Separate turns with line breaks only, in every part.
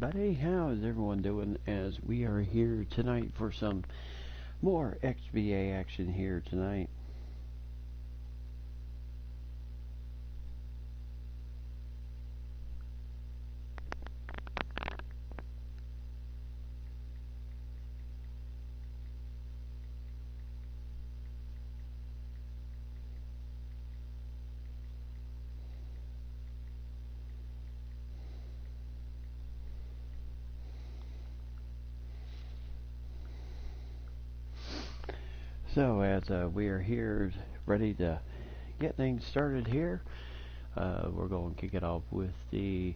everybody, how is everyone doing as we are here tonight for some more XBA action here tonight. So as we are here ready to get things started here, we're going to kick it off with the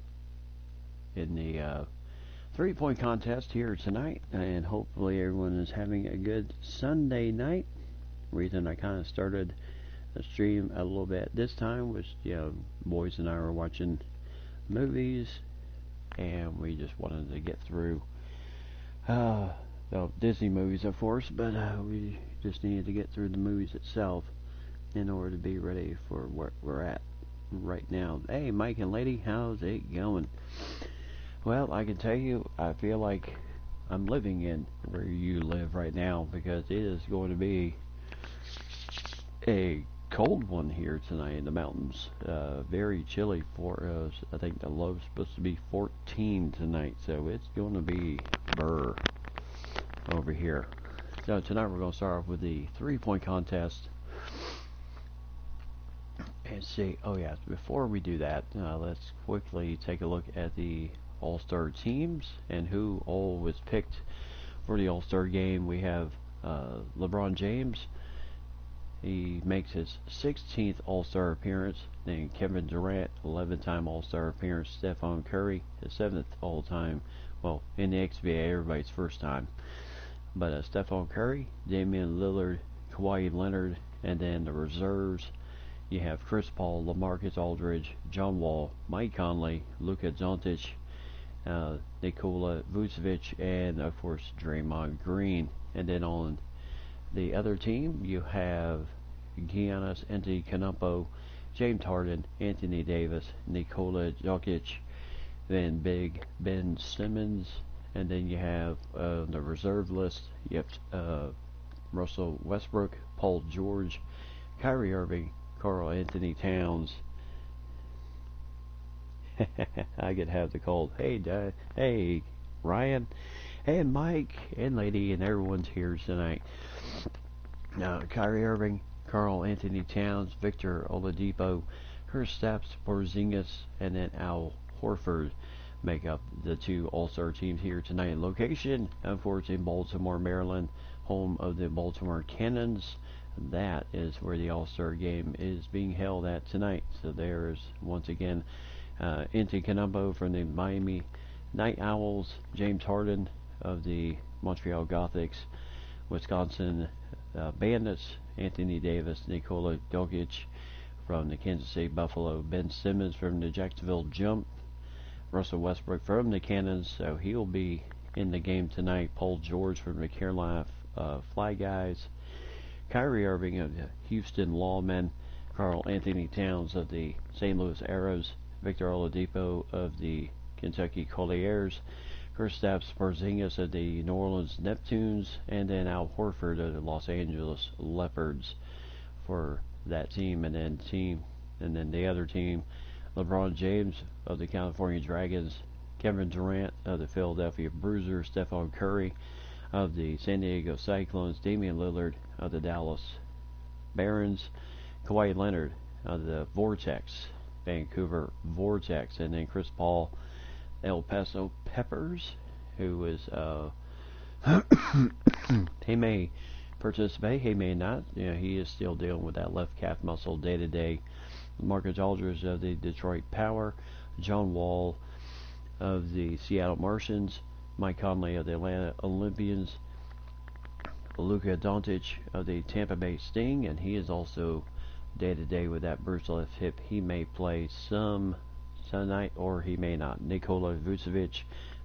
3-point contest here tonight, and hopefully everyone is having a good Sunday night. Reason I kind of started the stream a little bit this time was, boys and I were watching movies, and we just wanted to get through Disney movies, of course, but we just needed to get through the movies itself in order to be ready for where we're at right now. Hey, Mike and Lady, how's it going? Well, I can tell you, I feel like I'm living in where you live right now, because it is going to be a cold one here tonight in the mountains. Very chilly for us. I think the low is supposed to be 14 tonight, so it's going to be burr over here. So tonight we're going to start off with the 3-point contest. And see, before we do that, let's quickly take a look at the All-Star teams and who all was picked for the All-Star game. We have LeBron James. He makes his 16th All-Star appearance. Then Kevin Durant, 11-time All-Star appearance. Stephon Curry, his 7th all-time. Well, in the XBA, everybody's first time. But Stephon Curry, Damian Lillard, Kawhi Leonard, and then the reserves, you have Chris Paul, LaMarcus Aldridge, John Wall, Mike Conley, Luka Doncic, Nikola Vucevic, and of course Draymond Green. And then on the other team, you have Giannis Antetokounmpo, James Harden, Anthony Davis, Nikola Jokic, then Big Ben Simmons. And then you have the reserve list. You have Russell Westbrook, Paul George, Kyrie Irving, Karl Anthony Towns. I could have the cold. Hey, Ryan, and Mike, and Lady, and everyone's here tonight. Kyrie Irving, Karl Anthony Towns, Victor Oladipo, Kristaps Porzingis, and then Al Horford make up the 2 All-Star teams here tonight. Location, of course, in Baltimore, Maryland, home of the Baltimore Cannons. That is where the All-Star game is being held at tonight. So there's, once again, Antetokounmpo from the Miami Night Owls, James Harden of the Montreal Gothics, Wisconsin Bandits, Anthony Davis, Nikola Jokic from the Kansas City Buffalo, Ben Simmons from the Jacksonville Jump, Russell Westbrook from the Cannons, so he'll be in the game tonight. Paul George from the Carolina Fly Guys, Kyrie Irving of the Houston Lawmen, Karl Anthony Towns of the St. Louis Arrows, Victor Oladipo of the Kentucky Colliers, Kristaps Porzingis of the New Orleans Neptunes, and then Al Horford of the Los Angeles Leopards for that team. And then the other team, LeBron James of the California Dragons, Kevin Durant of the Philadelphia Bruisers, Stephon Curry of the San Diego Cyclones, Damian Lillard of the Dallas Barons, Kawhi Leonard of the Vancouver Vortex, and then Chris Paul, El Paso Peppers, who is he may participate, he may not. He is still dealing with that left calf muscle day to day. Marcus Aldridge of the Detroit Power, John Wall of the Seattle Martians, Mike Conley of the Atlanta Olympians, Luka Doncic of the Tampa Bay Sting, and he is also day-to-day with that bruised left hip. He may play some tonight or he may not. Nikola Vucevic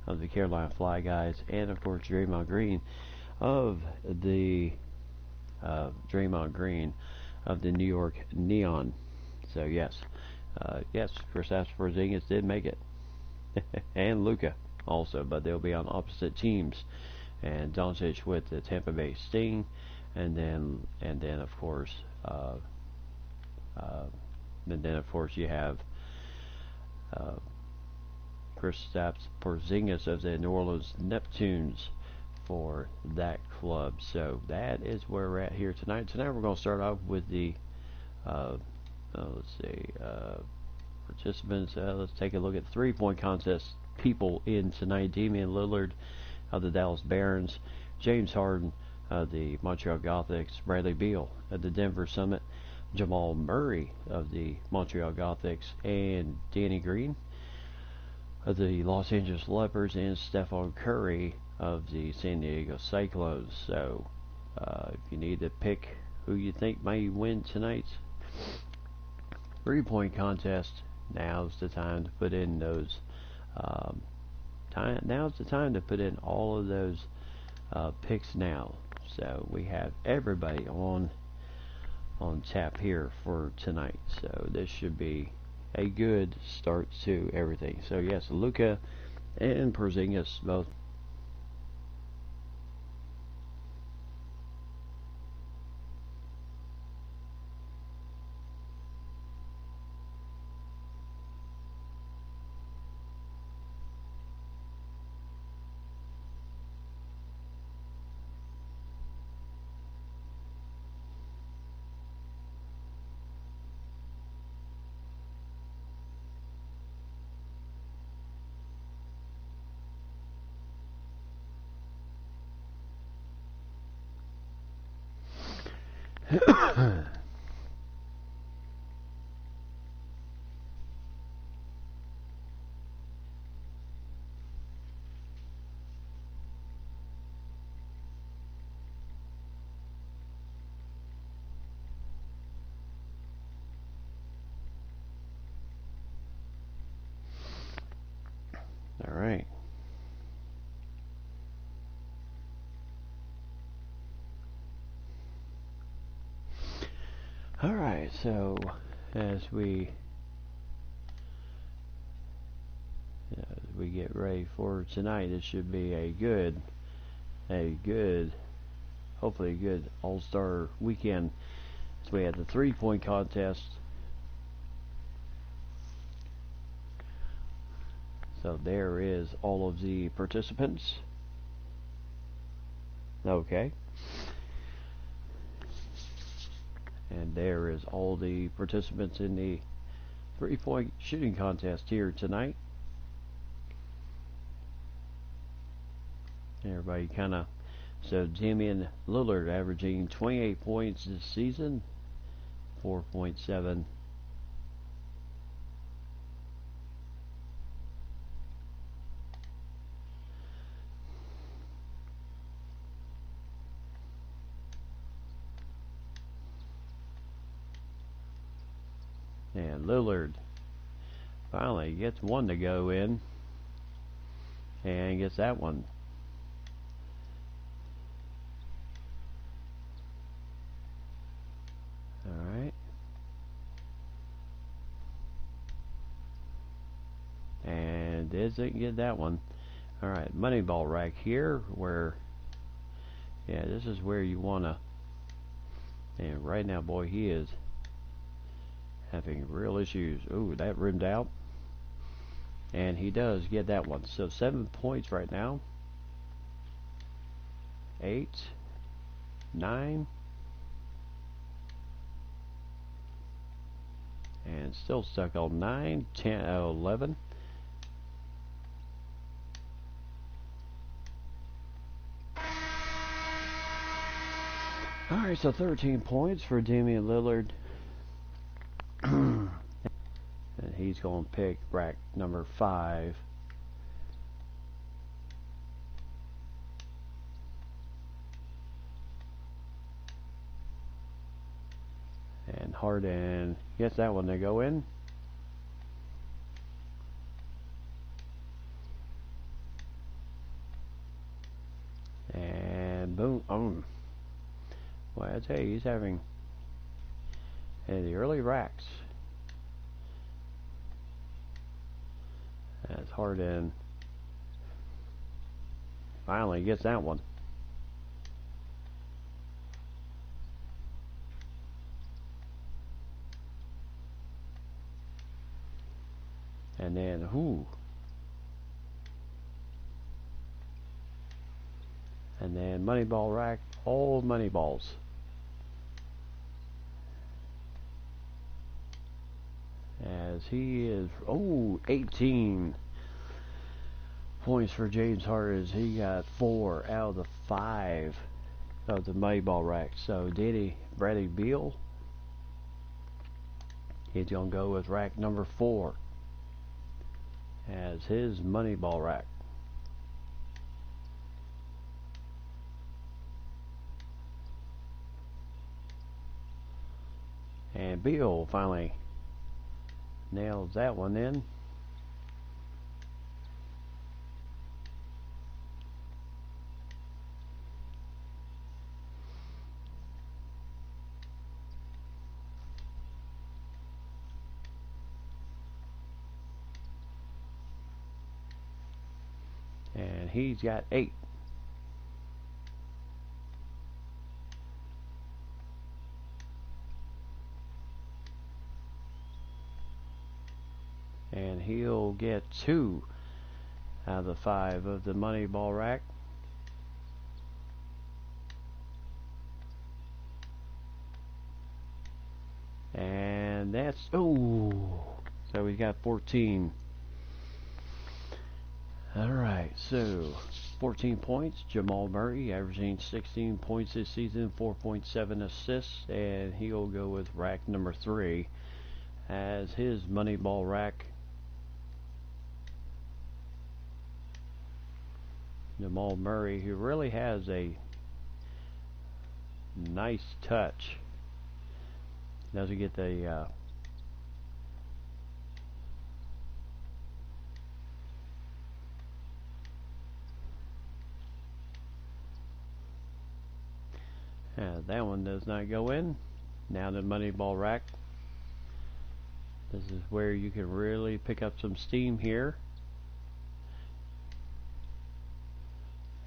of the Carolina Fly Guys, and of course Draymond Green of the New York Neon. So yes, Kristaps Porzingis did make it, and Luka. also, but they'll be on opposite teams. And Doncic with the Tampa Bay Sting, and then of course, you have uh, Kristaps Porzingis of the New Orleans Neptunes for that club. So that is where we're at here tonight. Tonight we're going to start off with the let's see, participants. Let's take a look at the three-point contest people in tonight. Damian Lillard of the Dallas Barons, James Harden of the Montreal Gothics, Bradley Beal of the Denver Summit, Jamal Murray of the Montreal Gothics, and Danny Green of the Los Angeles Leopards, and Stephon Curry of the San Diego Cyclones. So if you need to pick who you think may win tonight's three-point contest, now's the time to put in those now's the time to put in all of those picks now. So we have everybody on tap here for tonight. So this should be a good start to everything. So yes, Luka and Porzingis both. All right. All right. So as we get ready for tonight, it should be a good, hopefully a good All-Star weekend. So we had the three-point contest. So there is all of the participants. Okay. And there is all the participants in the three-point shooting contest here tonight. Everybody kind of, so Damian Lillard averaging 28 points this season, 4.7. And Lillard finally gets one to go in, and gets that one. Alright. And doesn't get that one. Alright, money ball rack here, where, yeah, this is where you want to, and right now, boy, he is having real issues. Ooh, that rimmed out. And he does get that one. So 7 points right now. 8, 9, and still stuck on 9, 10, 11. Alright, so 13 points for Damian Lillard. And he's going to pick rack number 5. And Harden gets that one to go in. And boom. Well, I tell you, he's having in the early racks. As Harden finally gets that one. And then, and then money ball rack, all money balls. As he is, 18 points for James Hart, as he got 4 out of the 5 of the money ball rack. So Bradley Beal, he's gonna go with rack number 4 as his money ball rack. And Beal finally nails that one in. And he's got 8. And he'll get 2 out of the 5 of the money ball rack. And that's, so he's got 14. Alright, so 14 points. Jamal Murray averaging 16 points this season, 4.7 assists, and he'll go with rack number 3 as his money ball rack. Jamal Murray, who really has a nice touch, doesn't get the that one does not go in. Now the money ball rack. This is where you can really pick up some steam here.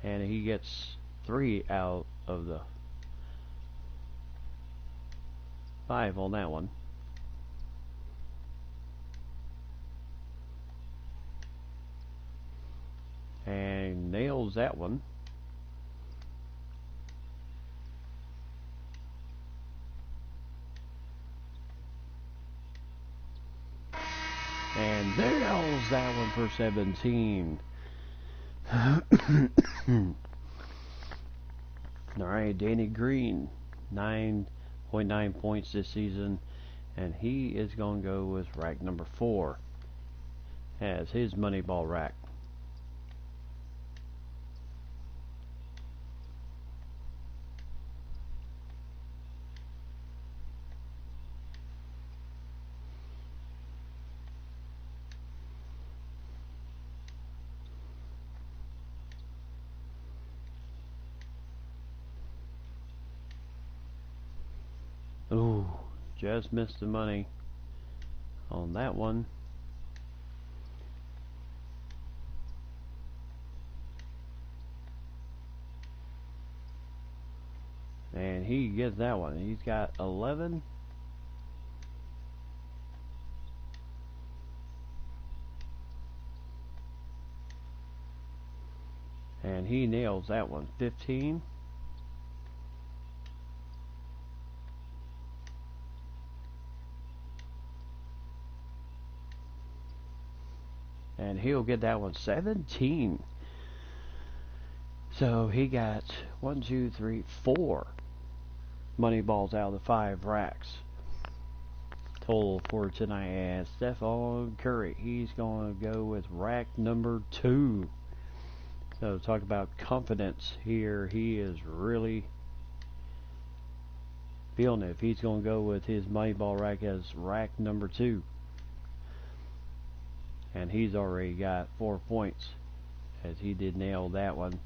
And he gets 3 out of the 5 on that one. And nails that one. And nails that one for 17. Alright, Danny Green, 9.9 points this season, and he is going to go with rack number 4 as his money ball rack. Ooh, just missed the money on that one. And he gets that one. He's got 11. And he nails that one. 15. And he'll get that one. 17. So he got 1, 2, 3, 4 money balls out of the 5 racks. Total for tonight. And Stephen Curry, he's going to go with rack number 2. So talk about confidence here. He is really feeling it. If he's going to go with his money ball rack as rack number 2. And he's already got 4 points as he did nail that one.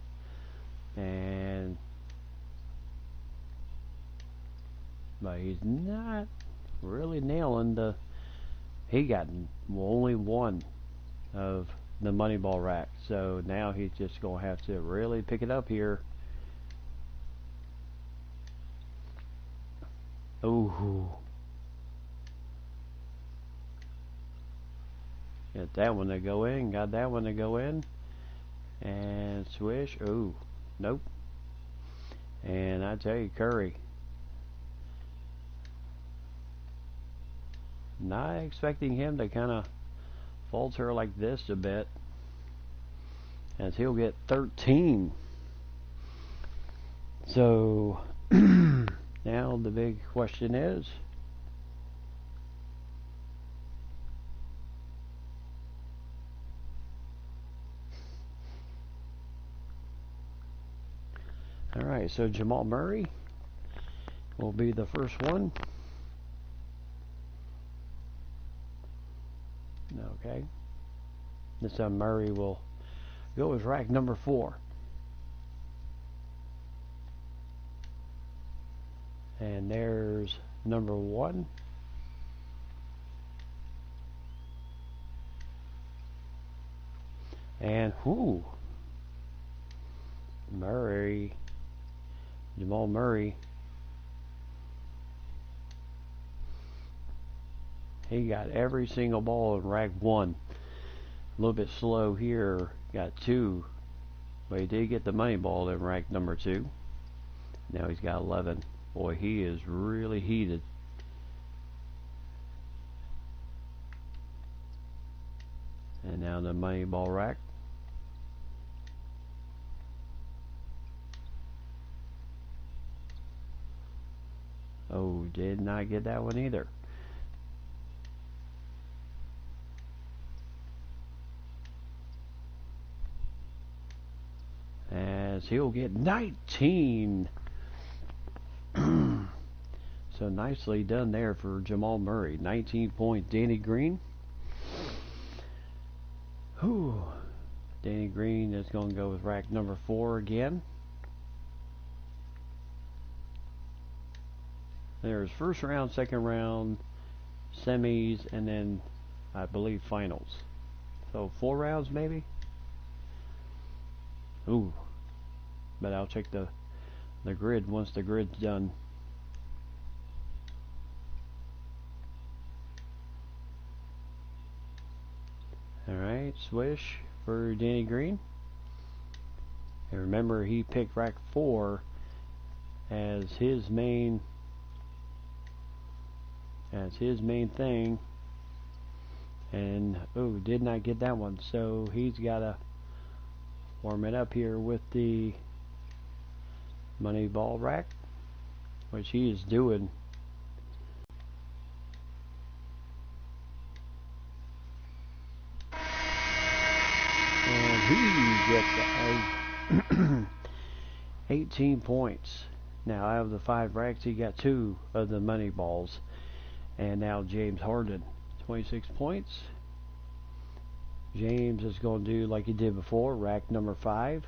But he's not really nailing the. He got only 1 of the money ball rack. So now he's just going to have to really pick it up here. Ooh. Got that one to go in. Got that one to go in. And swish. Ooh. Nope. And I tell you, Curry. Not expecting him to kind of falter like this a bit, as he'll get 13. So now the big question is, alright, so Jamal Murray will be the first one. Okay. This time Murray will go with rack number 4. And there's number 1. And whoo, Murray, Jamal Murray, he got every single ball in rack 1. A little bit slow here, got 2, but he did get the money ball in rack number 2. Now he's got 11. Boy, he is really heated. And now the money ball rack. Oh, did not get that one either. As he'll get 19. So nicely done there for Jamal Murray. 19 point Danny Green. Whew. Danny Green is going to go with rack number 4 again. There's first round, second round, semis, and then I believe finals. So 4 rounds maybe? Ooh. But I'll check the grid once the grid's done. Alright, swish for Danny Green. And remember, he picked rack 4 as his main thing. And oh, did not get that one. So he's got to warm it up here with the money ball rack, which he is doing. And he gets 18 points. Now out of the 5 racks, he got 2 of the money balls. And now James Harden, 26 points. James is going to do like he did before, rack number 5.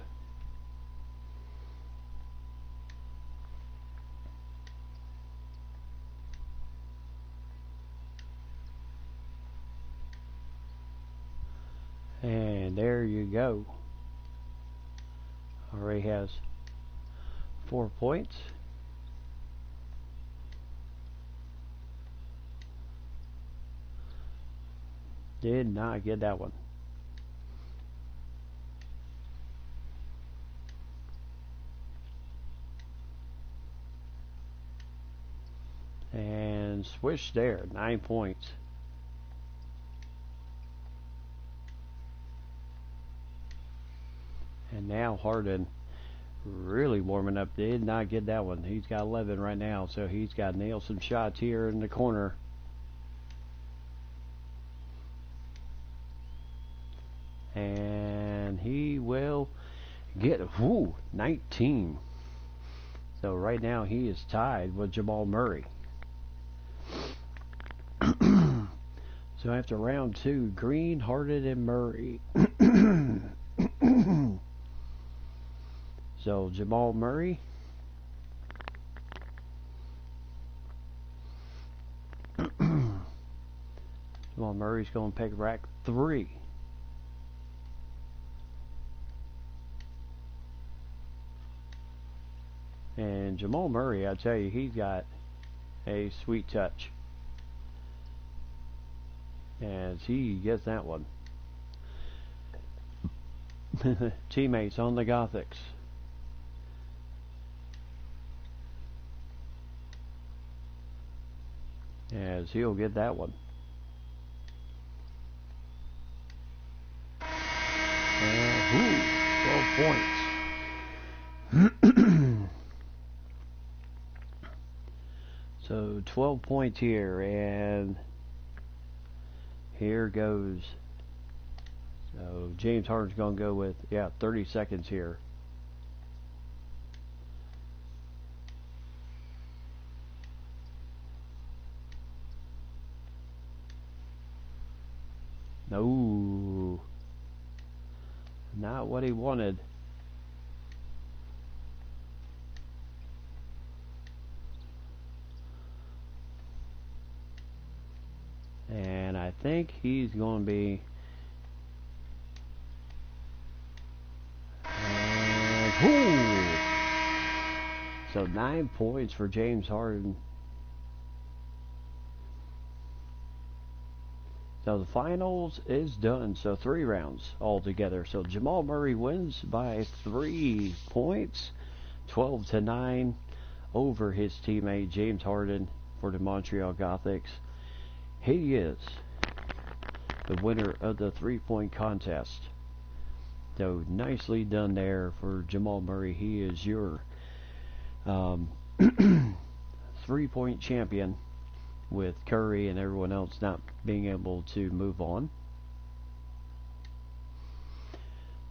And there you go. Already has 4 points. Did not get that one. And swish there, 9 points. And now Harden really warming up. Did not get that one. He's got 11 right now, so he's got to nail some shots here in the corner. And he will get 19. So right now he is tied with Jamal Murray. So after round 2, Green, Harden, and Murray. So Jamal Murray. Jamal Murray's going to pick rack 3. And Jamal Murray, I tell you, he's got a sweet touch as he gets that one. Teammates on the Gothics. As he'll get that one. And, 12 points. So 12 points here, and here goes. So James Harden's going to go with, 30 seconds here. No, not what he wanted. And I think he's going to be. And, so 9 points for James Harden. So the finals is done. So 3 rounds altogether. So Jamal Murray wins by 3 points, 12-9 over his teammate James Harden for the Montreal Gothics. He is the winner of the 3-point contest. So nicely done there for Jamal Murray. He is your 3-point champion, with Curry and everyone else not being able to move on.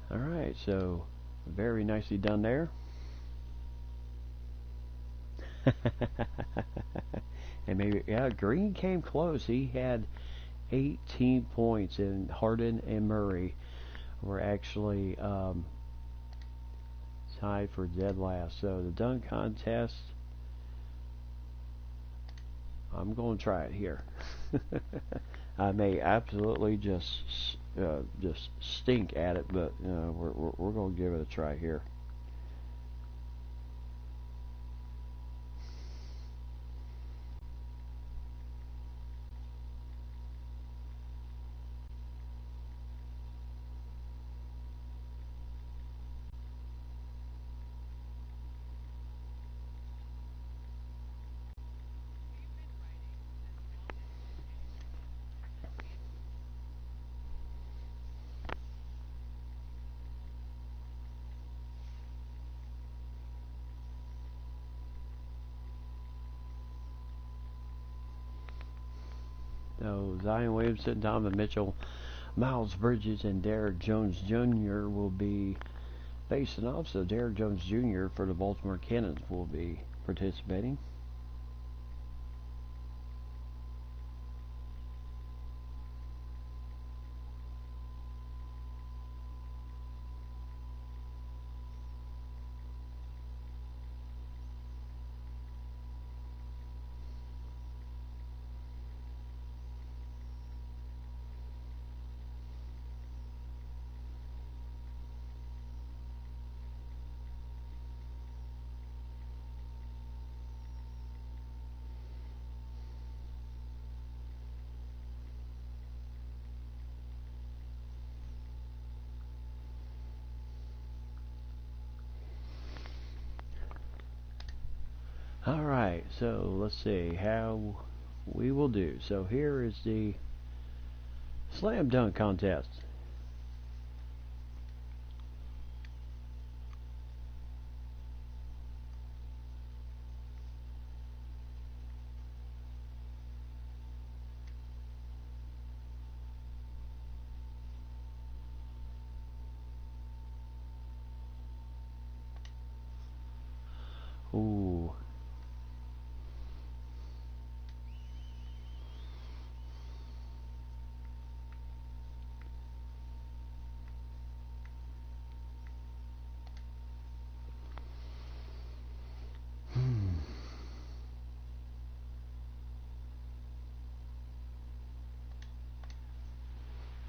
Alright, so very nicely done there. And maybe, Green came close. He had 18 points, and Harden and Murray were actually tied for dead last. So the dunk contest, I'm going to try it here. I may absolutely just stink at it, but we're going to give it a try here. So Zion Williamson, Donovan Mitchell, Miles Bridges, and Derrick Jones Jr. will be facing off. So Derrick Jones Jr. for the Baltimore Cannons will be participating. Alright, so let's see how we will do. So here is the slam dunk contest. Ooh.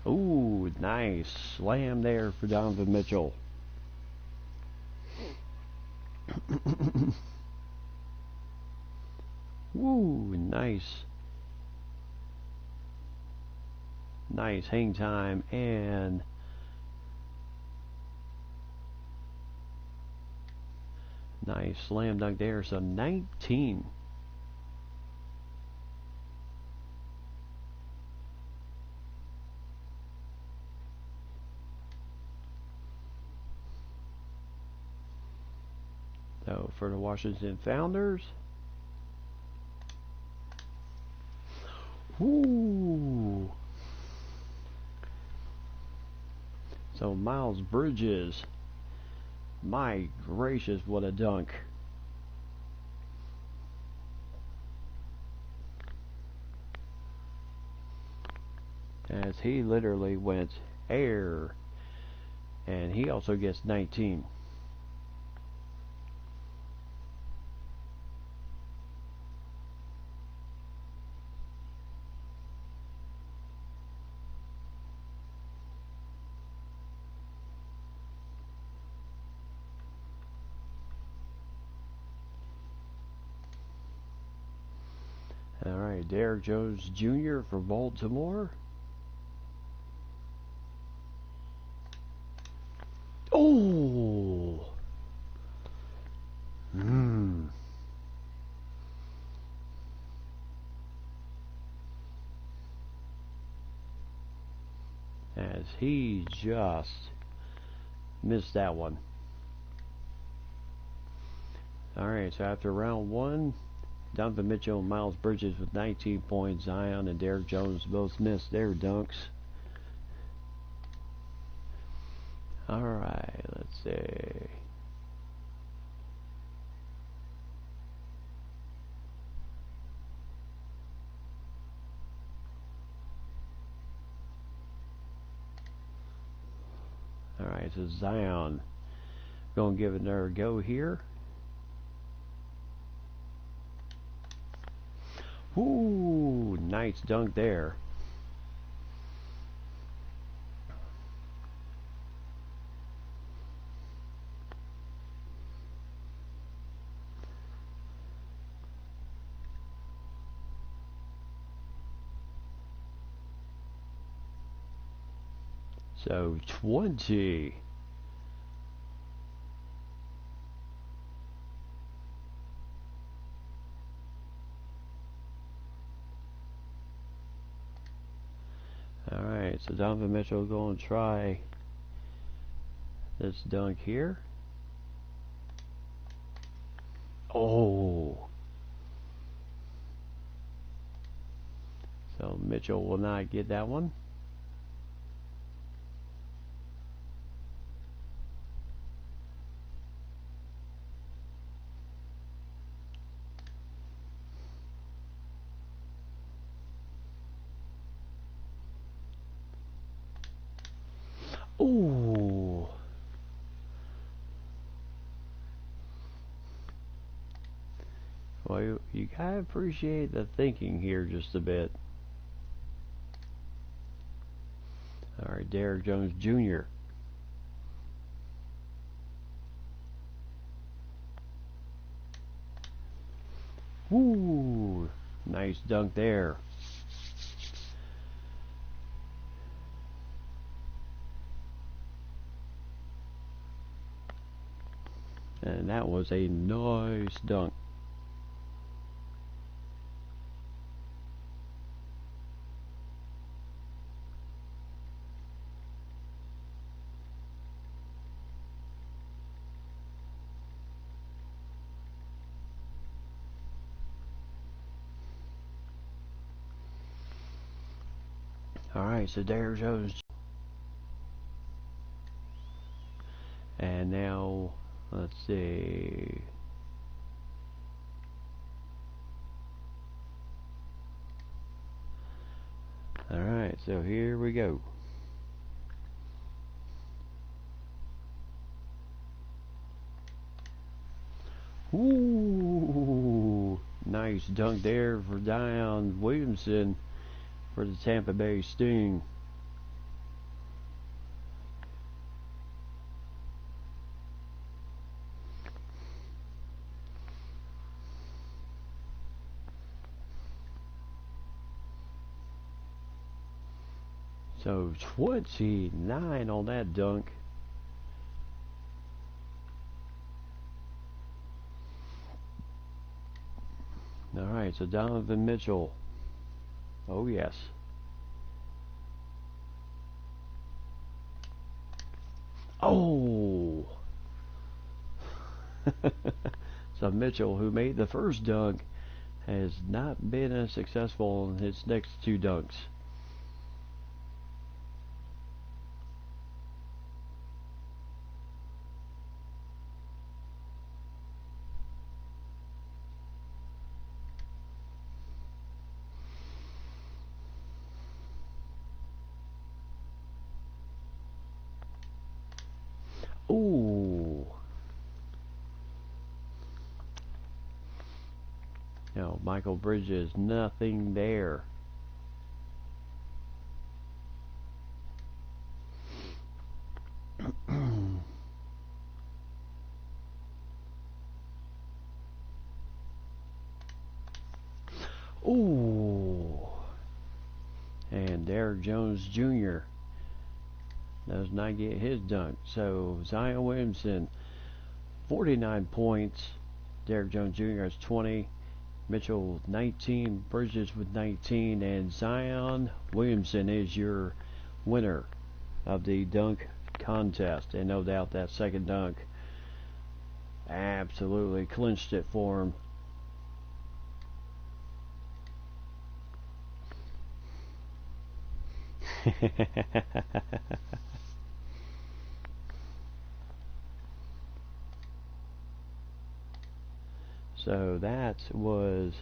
Ooh, nice slam there for Donovan Mitchell. Ooh, nice. Nice hang time and nice slam dunk there. So 19. So for the Washington Founders. Ooh. So Miles Bridges. My gracious, what a dunk. As he literally went air. And he also gets 19. Alright, Derrick Jones Jr. for Baltimore. Oh! As he just missed that one. Alright, so after round one, Donovan Mitchell and Miles Bridges with 19 points. Zion and Derrick Jones both missed their dunks. Alright, let's see. Alright, so Zion going to give it another go here. Ooh, nice dunk there. So 20. Alright, so Donovan Mitchell going to try this dunk here. Oh! So Mitchell will not get that one. Ooh! Well, you gotta appreciate the thinking here just a bit. Alright, Derrick Jones Jr. Ooh! Nice dunk there. And that was a nice dunk. Alright, so Derrick Jones. And now, let's see. Alright, so here we go. Ooh! Nice dunk there for Zion Williamson for the Tampa Bay Sting. So 29 on that dunk. Alright, so Donovan Mitchell. Oh yes. Oh! So Mitchell, who made the first dunk, has not been as successful in his next two dunks. Ooh! No, Michael Bridges, nothing there. Ooh! And Derrick Jones Jr. does not get his dunk. So Zion Williamson, 49 points. Derrick Jones Jr. has 20. Mitchell 19. Bridges with 19. And Zion Williamson is your winner of the dunk contest. And no doubt that second dunk absolutely clinched it for him. So that was,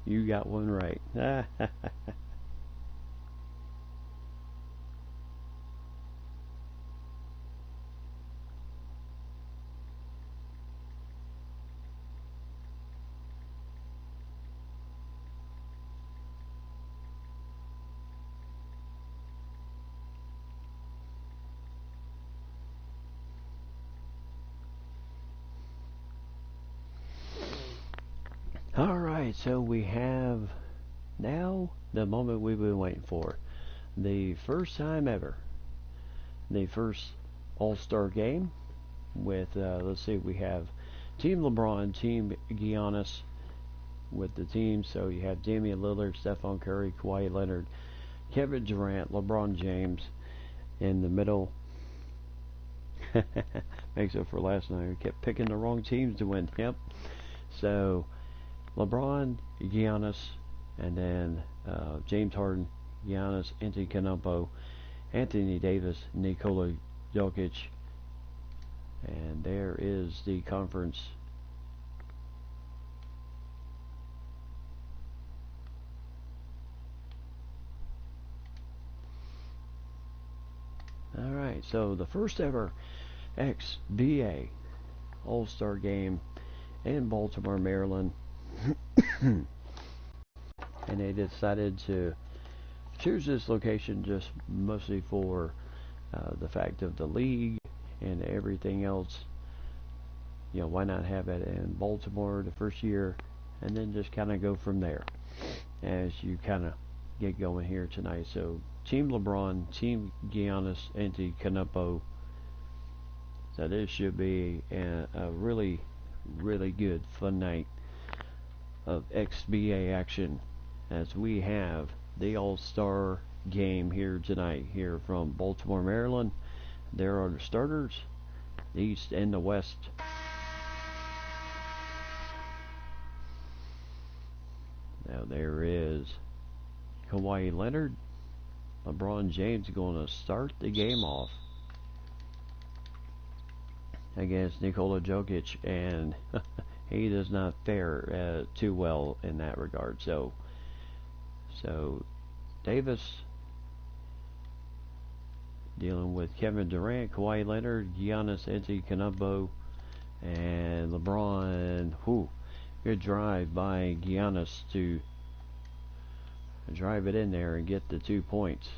you got one right. Alright, so we have now the moment we've been waiting for. The first time ever. The first All-Star game with, let's see, we have Team LeBron, Team Giannis with the team. So you have Damian Lillard, Stephon Curry, Kawhi Leonard, Kevin Durant, LeBron James in the middle. Makes up for last night. We kept picking the wrong teams to win. Yep. So LeBron, Giannis, and then James Harden, Giannis, Antetokounmpo, Anthony Davis, Nikola Jokic, and there is the conference. Alright, so the first ever XBA All-Star game in Baltimore, Maryland. And they decided to choose this location just mostly for the fact of the league and everything else. You know, why not have it in Baltimore the first year and then just kind of go from there as you kind of get going here tonight. So Team LeBron, Team Giannis, Antetokounmpo. So this should be a really, really good, fun night of XBA action as we have the All-Star game here tonight here from Baltimore, Maryland. There are the starters, the East and the West. Now there is Kawhi Leonard. LeBron James going to start the game off against Nikola Jokic, and he does not fare too well in that regard. So Davis dealing with Kevin Durant, Kawhi Leonard, Giannis Antetokounmpo, and LeBron. Good drive by Giannis to drive it in there and get the 2 points.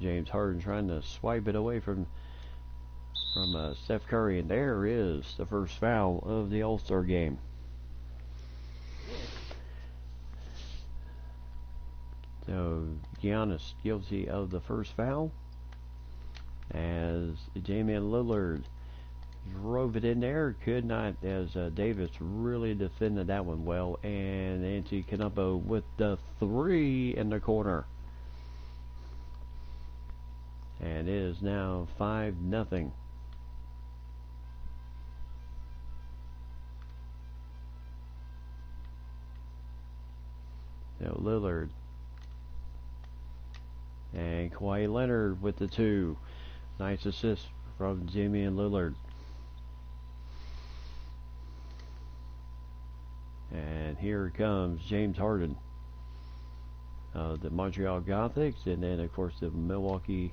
James Harden trying to swipe it away from from Steph Curry, and there is the first foul of the All-Star game. So Giannis guilty of the first foul as Damian Lillard drove it in there, could not, as Davis really defended that one well, and Antetokounmpo with the three in the corner. And it is now 5-0. So Lillard and Kawhi Leonard with the two. Nice assist from Damian Lillard. And here comes James Harden, the Montreal Gothics, and then of course the Milwaukee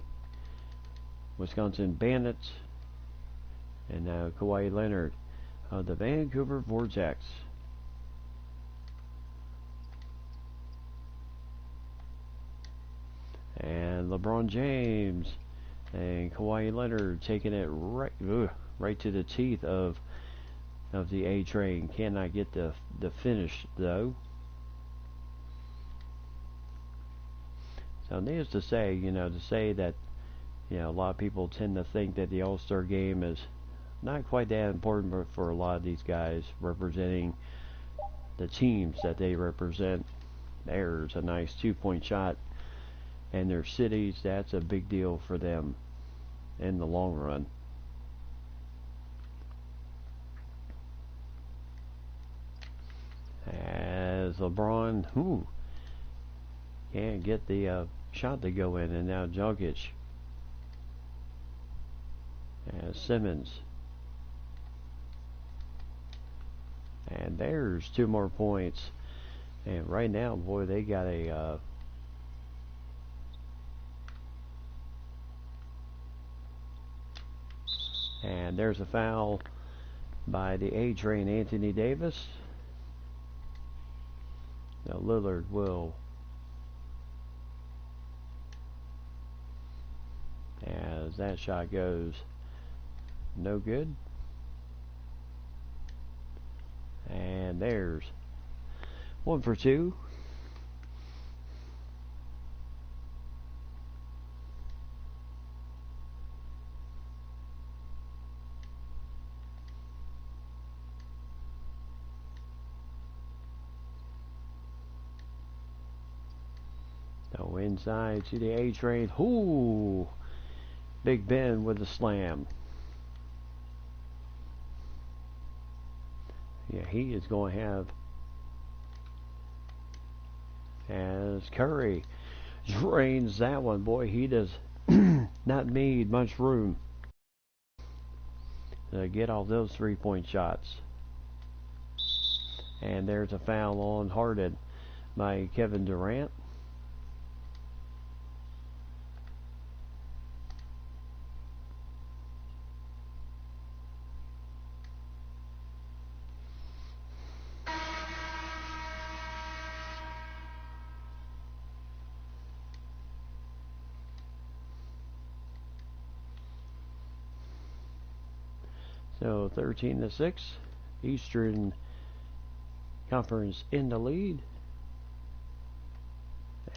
Wisconsin Bandits, and now Kawhi Leonard, the Vancouver Vortex. And LeBron James and Kawhi Leonard taking it right to the teeth of the A train. Cannot get the finish though. So needless to say, to say that, a lot of people tend to think that the All-Star game is not quite that important for a lot of these guys representing the teams that they represent. There's a nice 2-point shot and their cities. That's a big deal for them in the long run. As LeBron can't get the shot to go in, and now Jokic, and Simmons, and there's 2 more points. And right now, boy, they got a and there's a foul by the A train, Anthony Davis. Now Lillard will, as that shot goes no good. And there's 1 for 2. So inside to the A train. Big Ben with a slam. Yeah, he is going to have, as Curry drains that one. Boy, he does not need much room to get all those 3-point shots. And there's a foul on Harden by Kevin Durant. So 13-6, Eastern Conference in the lead.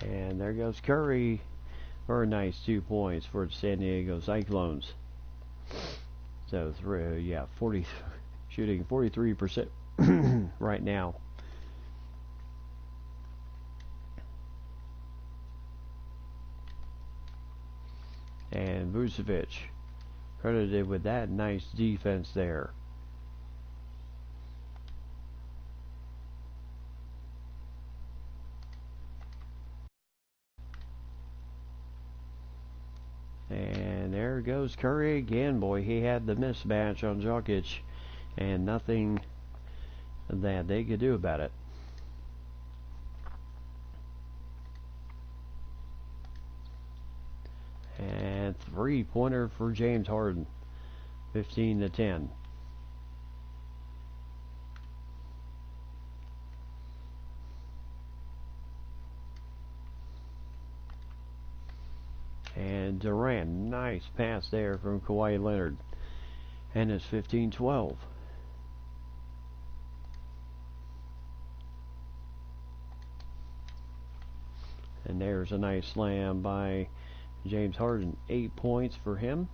And there goes Curry for a nice 2 points for the San Diego Cyclones. So 40, shooting 43% right now. And Vucevic credited with that nice defense there. And there goes Curry again. Boy, he had the mismatch on Jokic, and nothing that they could do about it. And 3-pointer for James Harden, 15-10. And Durant, nice pass there from Kawhi Leonard. And it's 15-12. And there's a nice slam by James Harden. 8 points for him.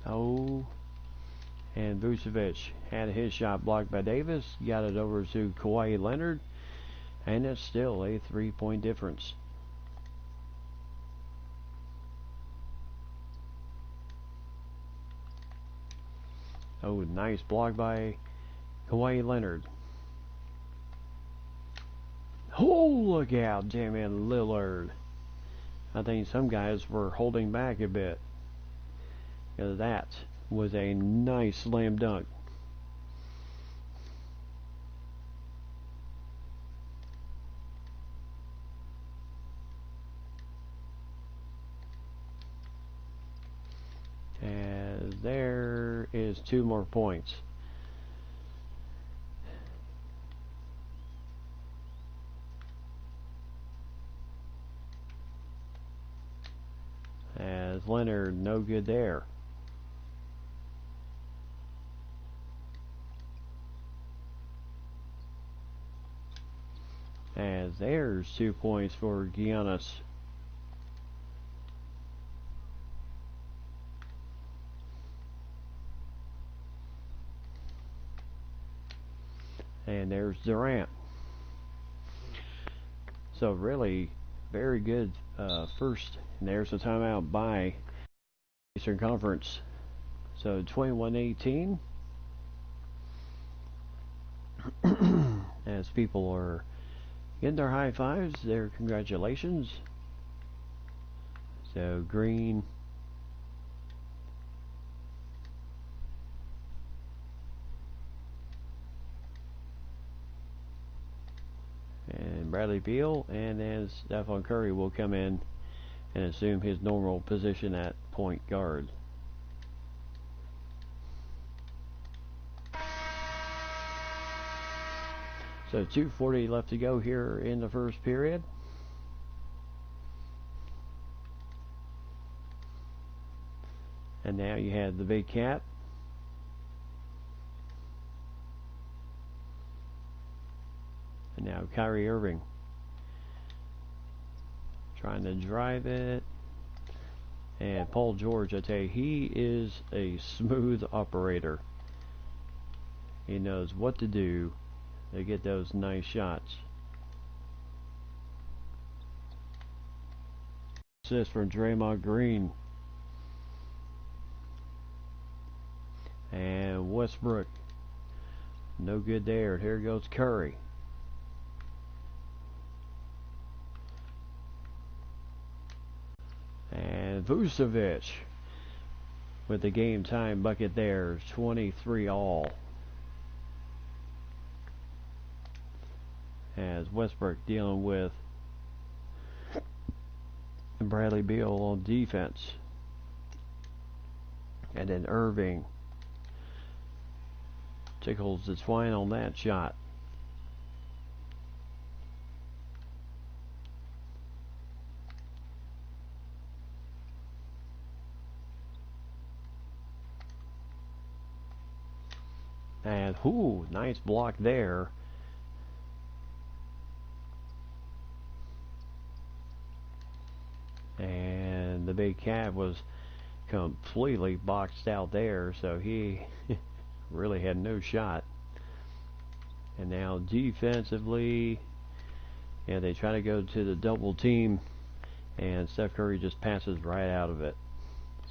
Oh, and Vucevic had his shot blocked by Davis. Got it over to Kawhi Leonard. And it's still a 3-point difference. Oh, nice block by Kawhi Leonard. Oh, look out, Damian Lillard. I think some guys were holding back a bit. That was a nice slam dunk. And there is 2 more points. As Leonard, no good there. As there's 2 points for Giannis. And there's Durant. So really, very good first. And there's a timeout by Eastern Conference. So 21-18. As people are getting their high fives, their congratulations. So Green. And Bradley Beal, and then Stephen Curry will come in and assume his normal position at point guard. So 2:40 left to go here in the first period. And now you have the big cat. And now Kyrie Irving trying to drive it. And Paul George, I tell you, he is a smooth operator. He knows what to do to get those nice shots. Assist from Draymond Green. And Westbrook, no good there. Here goes Curry. And Vucevic with the game time bucket there. 23 all. As Westbrook dealing with Bradley Beal on defense. And then Irving tickles the twine on that shot. And whoo, nice block there. And the big cat was completely boxed out there, so he really had no shot. And now defensively, yeah, they try to go to the double team, and Steph Curry just passes right out of it.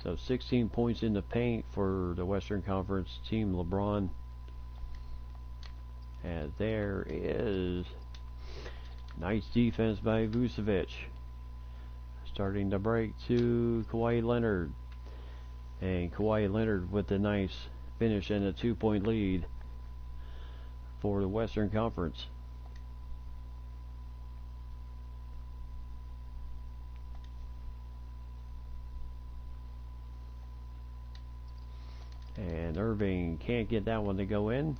So 16 points in the paint for the Western Conference team LeBron. And there is nice defense by Vucevic. Starting to break to Kawhi Leonard. And Kawhi Leonard with a nice finish and a 2-point lead for the Western Conference. And Irving can't get that one to go in.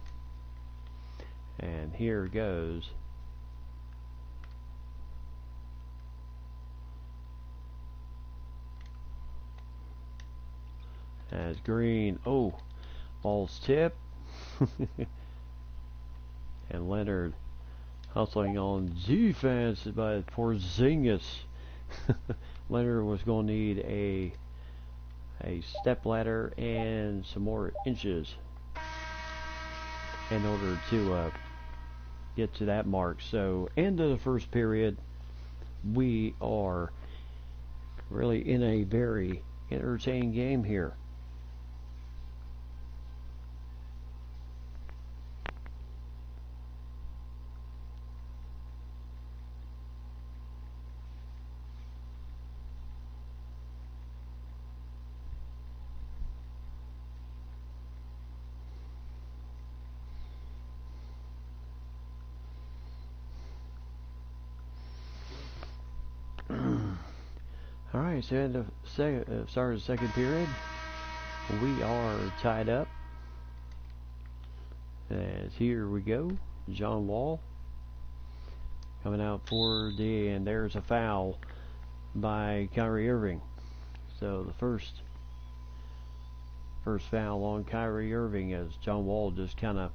And here goes. As Green, oh, ball's tip. And Leonard hustling on defense by Porzingis. Leonard was going to need a step ladder and some more inches in order to get to that mark. So, end of the first period. We are really in a very entertaining game here. Alright, so at the start of the second period, we are tied up. As here we go, John Wall coming out for and there's a foul by Kyrie Irving. So the first foul on Kyrie Irving as John Wall just kind of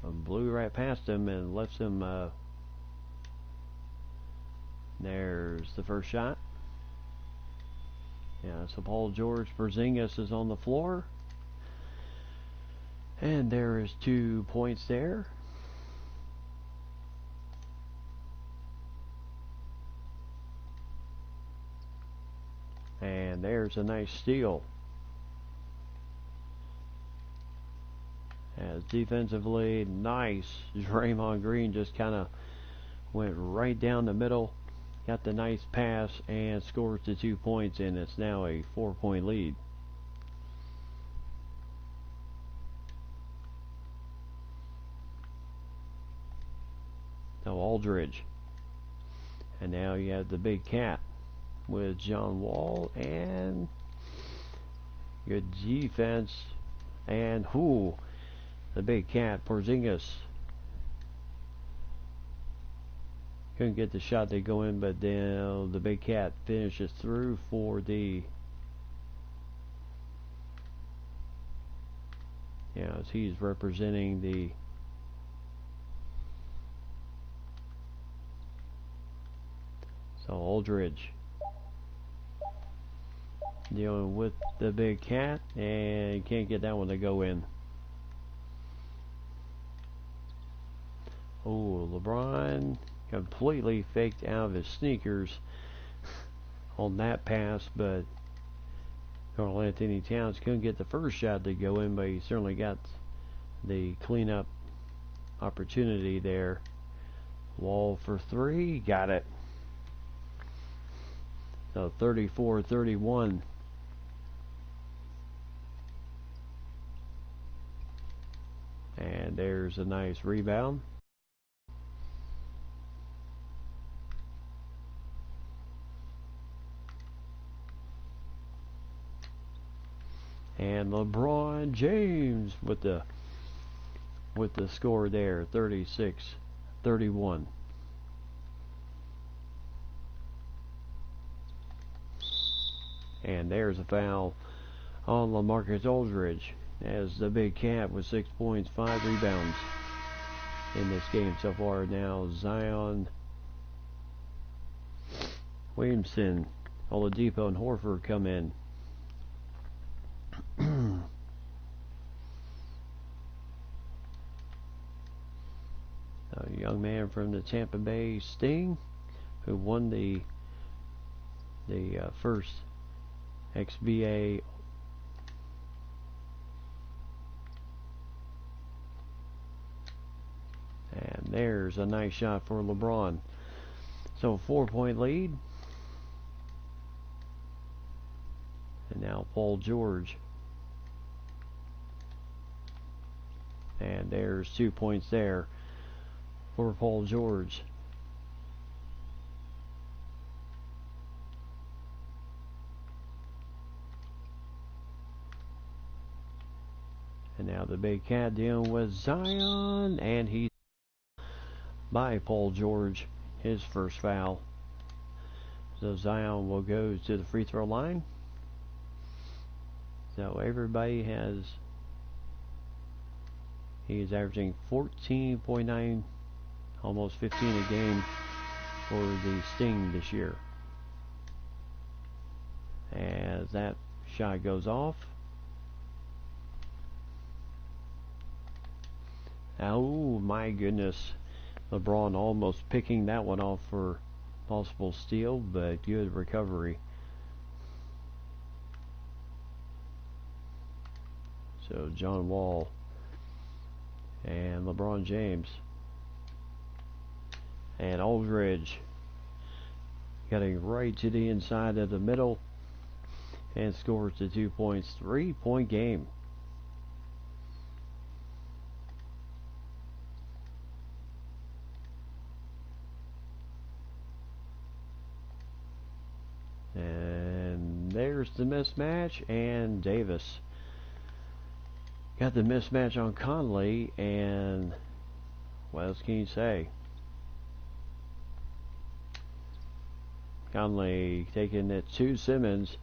blew right past him and left him. There's the first shot. Yeah, so Paul George, Porzingis is on the floor. And there is 2 points there. And there's a nice steal. As defensively, nice. Draymond Green just kind of went right down the middle. Got the nice pass and scores the 2 points, and it's now a 4-point lead. So Aldridge. And now you have the big cat with John Wall and good defense. And the big cat, Porzingis. Couldn't get the shot to go in, but then the big cat finishes through for the as he's representing the Aldridge dealing with the big cat and can't get that one to go in. Oh, LeBron completely faked out of his sneakers on that pass, but Karl Anthony Towns couldn't get the first shot to go in, but he certainly got the cleanup opportunity there. Wall for 3, got it. So 34-31. And there's a nice rebound. And LeBron James with the score there, 36-31. And there's a foul on LaMarcus Aldridge as the big cat with 6 points, 5 rebounds in this game so far. Now Zion, Williamson, Oladipo, and Horford come in. A young man from the Tampa Bay Sting who won the first XBA and there's a nice shot for LeBron. So 4-point lead. And now Paul George. And there's 2 points there for Paul George. And now the big cat dealing with Zion, and he's by Paul George, his first foul. So Zion will go to the free throw line. So everybody has, he's averaging 14.9, almost 15 a game for the Sting this year. As that shot goes off. Oh my goodness. LeBron almost picking that one off for possible steal, but good recovery. So John Wall and LeBron James and Aldridge getting right to the inside of the middle and scores the 2 points. 3-point game. And there's the mismatch, and Davis got the mismatch on Conley, and what else can you say? Conley taking it to Simmons.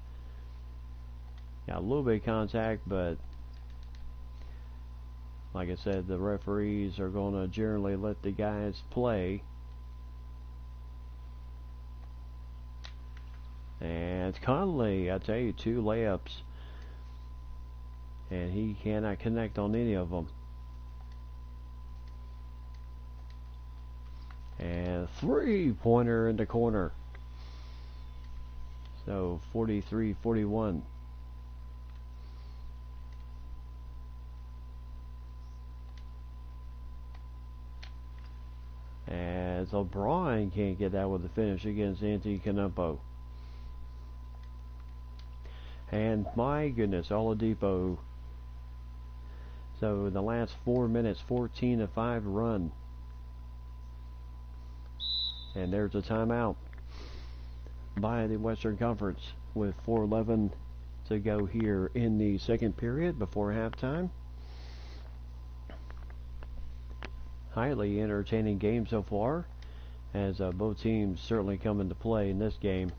Got a little bit of contact, but like I said, the referees are going to generally let the guys play. And Conley, I tell you, 2 layups. And he cannot connect on any of them. And 3-pointer in the corner. So 43-41. As LeBron can't get that with a finish against Anthony Canumpo. And my goodness, Oladipo. So in the last 4 minutes, 14-5 run. And there's a timeout by the Western Conference with 4:11 to go here in the second period before halftime. Highly entertaining game so far, as both teams certainly come into play in this game.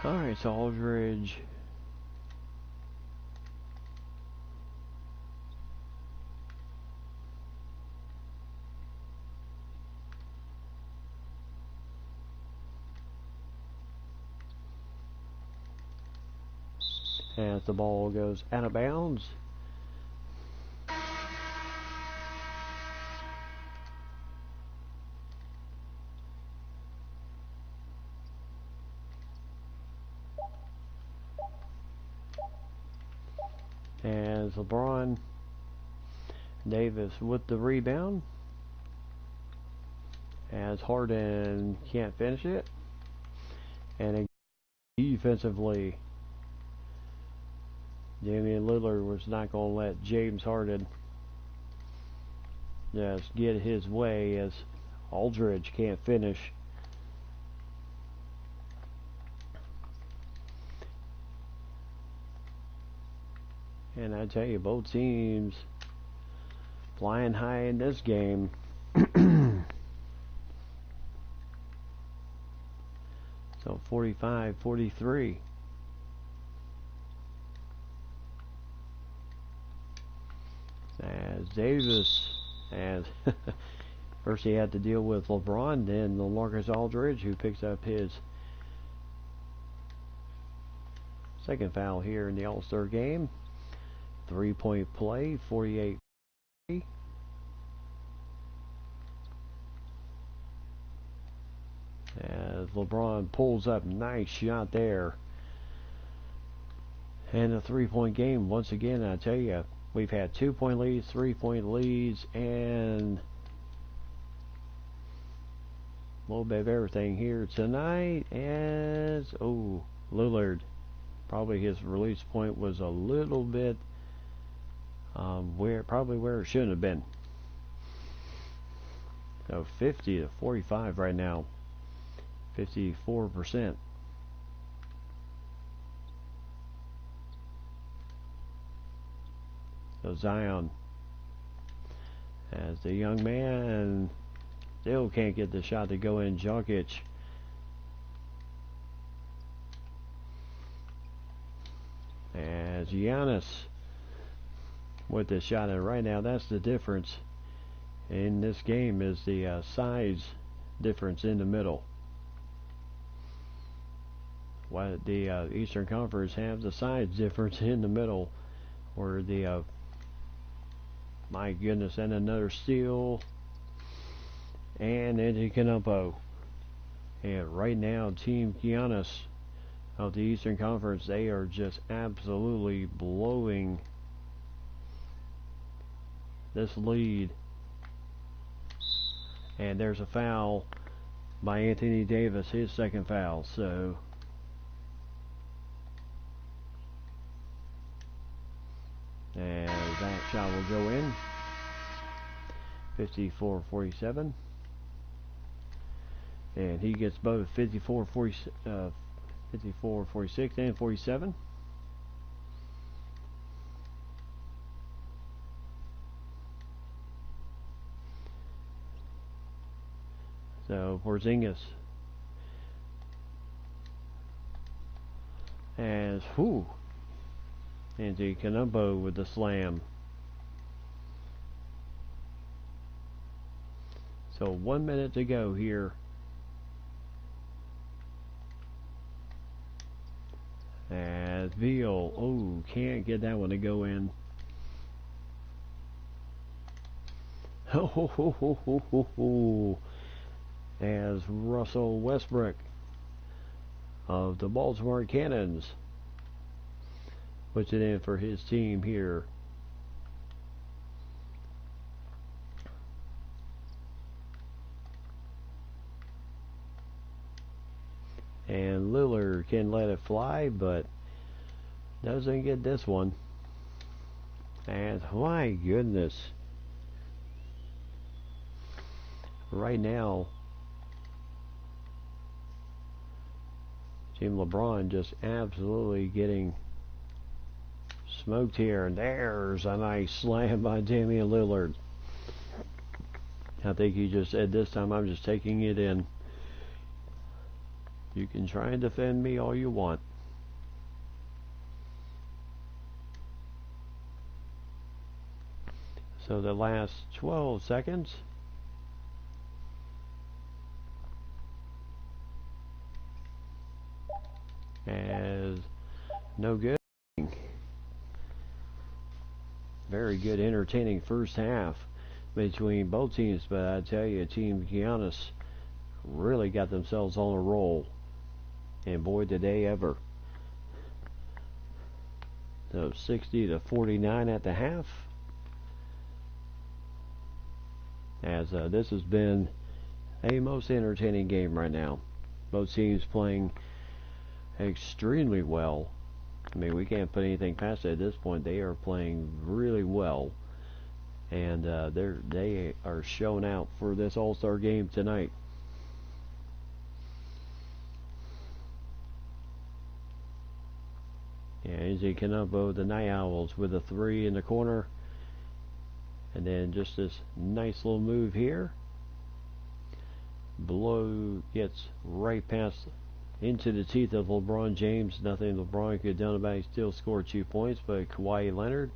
Alright, so Aldridge as the ball goes out of bounds. As LeBron Davis with the rebound. As Harden can't finish it. And defensively, Damian Lillard was not going to let James Harden just get his way, as Aldridge can't finish. And I tell you, both teams flying high in this game. So 45-43. As Davis, as first he had to deal with LeBron, then LaMarcus Aldridge, who picks up his second foul here in the All-Star game. 3-point play, 48. As LeBron pulls up, nice shot there. And a 3-point game once again. I tell you, we've had 2-point leads, 3-point leads, and a little bit of everything here tonight. As Lillard, probably his release point was a little bit where it shouldn't have been. So 50-45 right now. 54%. So Zion, as the young man, still can't get the shot to go in. Jokic. As Giannis with the shot, and right now that's the difference in this game, is the size difference in the middle. While the Eastern Conference have the size difference in the middle, where the my goodness, and another steal, and Antetokounmpo. And right now, Team Giannis of the Eastern Conference, they are just absolutely blowing this lead. And there's a foul by Anthony Davis, his second foul. So and that shot will go in. 54-47. And he gets both 54-46 and 47. So Porzingis, as Antetokounmpo with the slam. So 1 minute to go here. As Veal, can't get that one to go in. As Russell Westbrook of the Baltimore Cannons puts it in for his team here. And Lillard can let it fly, but doesn't get this one. And my goodness, right now, Team LeBron just absolutely getting smoked here. And there's a nice slam by Damian Lillard. I think he just said, this time I'm just taking it in. You can try and defend me all you want. So the last 12 seconds. As no good. Very good, entertaining first half between both teams, but I tell you, Team Giannis really got themselves on a roll. And boy, did they ever. So 60-49 at the half. As this has been a most entertaining game right now. Both teams playing extremely well. I mean, we can't put anything past it at this point. They are playing really well, and they are showing out for this All-Star game tonight. And Antetokounmpo, the Night Owls, with a 3 in the corner, and then just this nice little move here. Blow gets right past into the teeth of LeBron James. Nothing LeBron could have done about it. He still scored 2 points, but Kawhi Leonard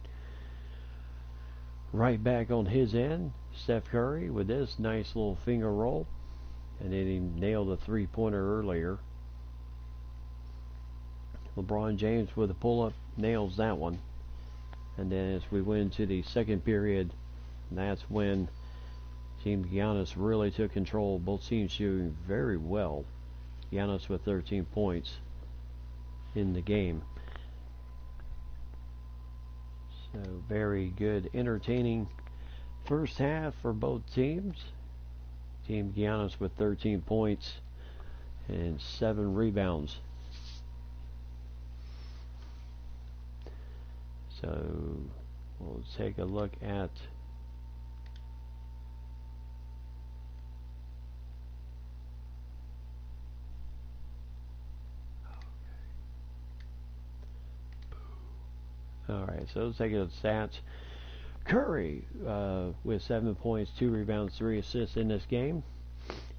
right back on his end. Steph Curry with this nice little finger roll, and then he nailed a 3-pointer earlier. LeBron James with a pull-up nails that one. And then as we went into the second period, that's when Team Giannis really took control. Both teams shooting very well. Giannis with 13 points in the game. So very good, entertaining first half for both teams. Team Giannis with 13 points and 7 rebounds. So we'll take a look at Alright, so let's take a look at the stats. Curry with 7 points, 2 rebounds, 3 assists in this game.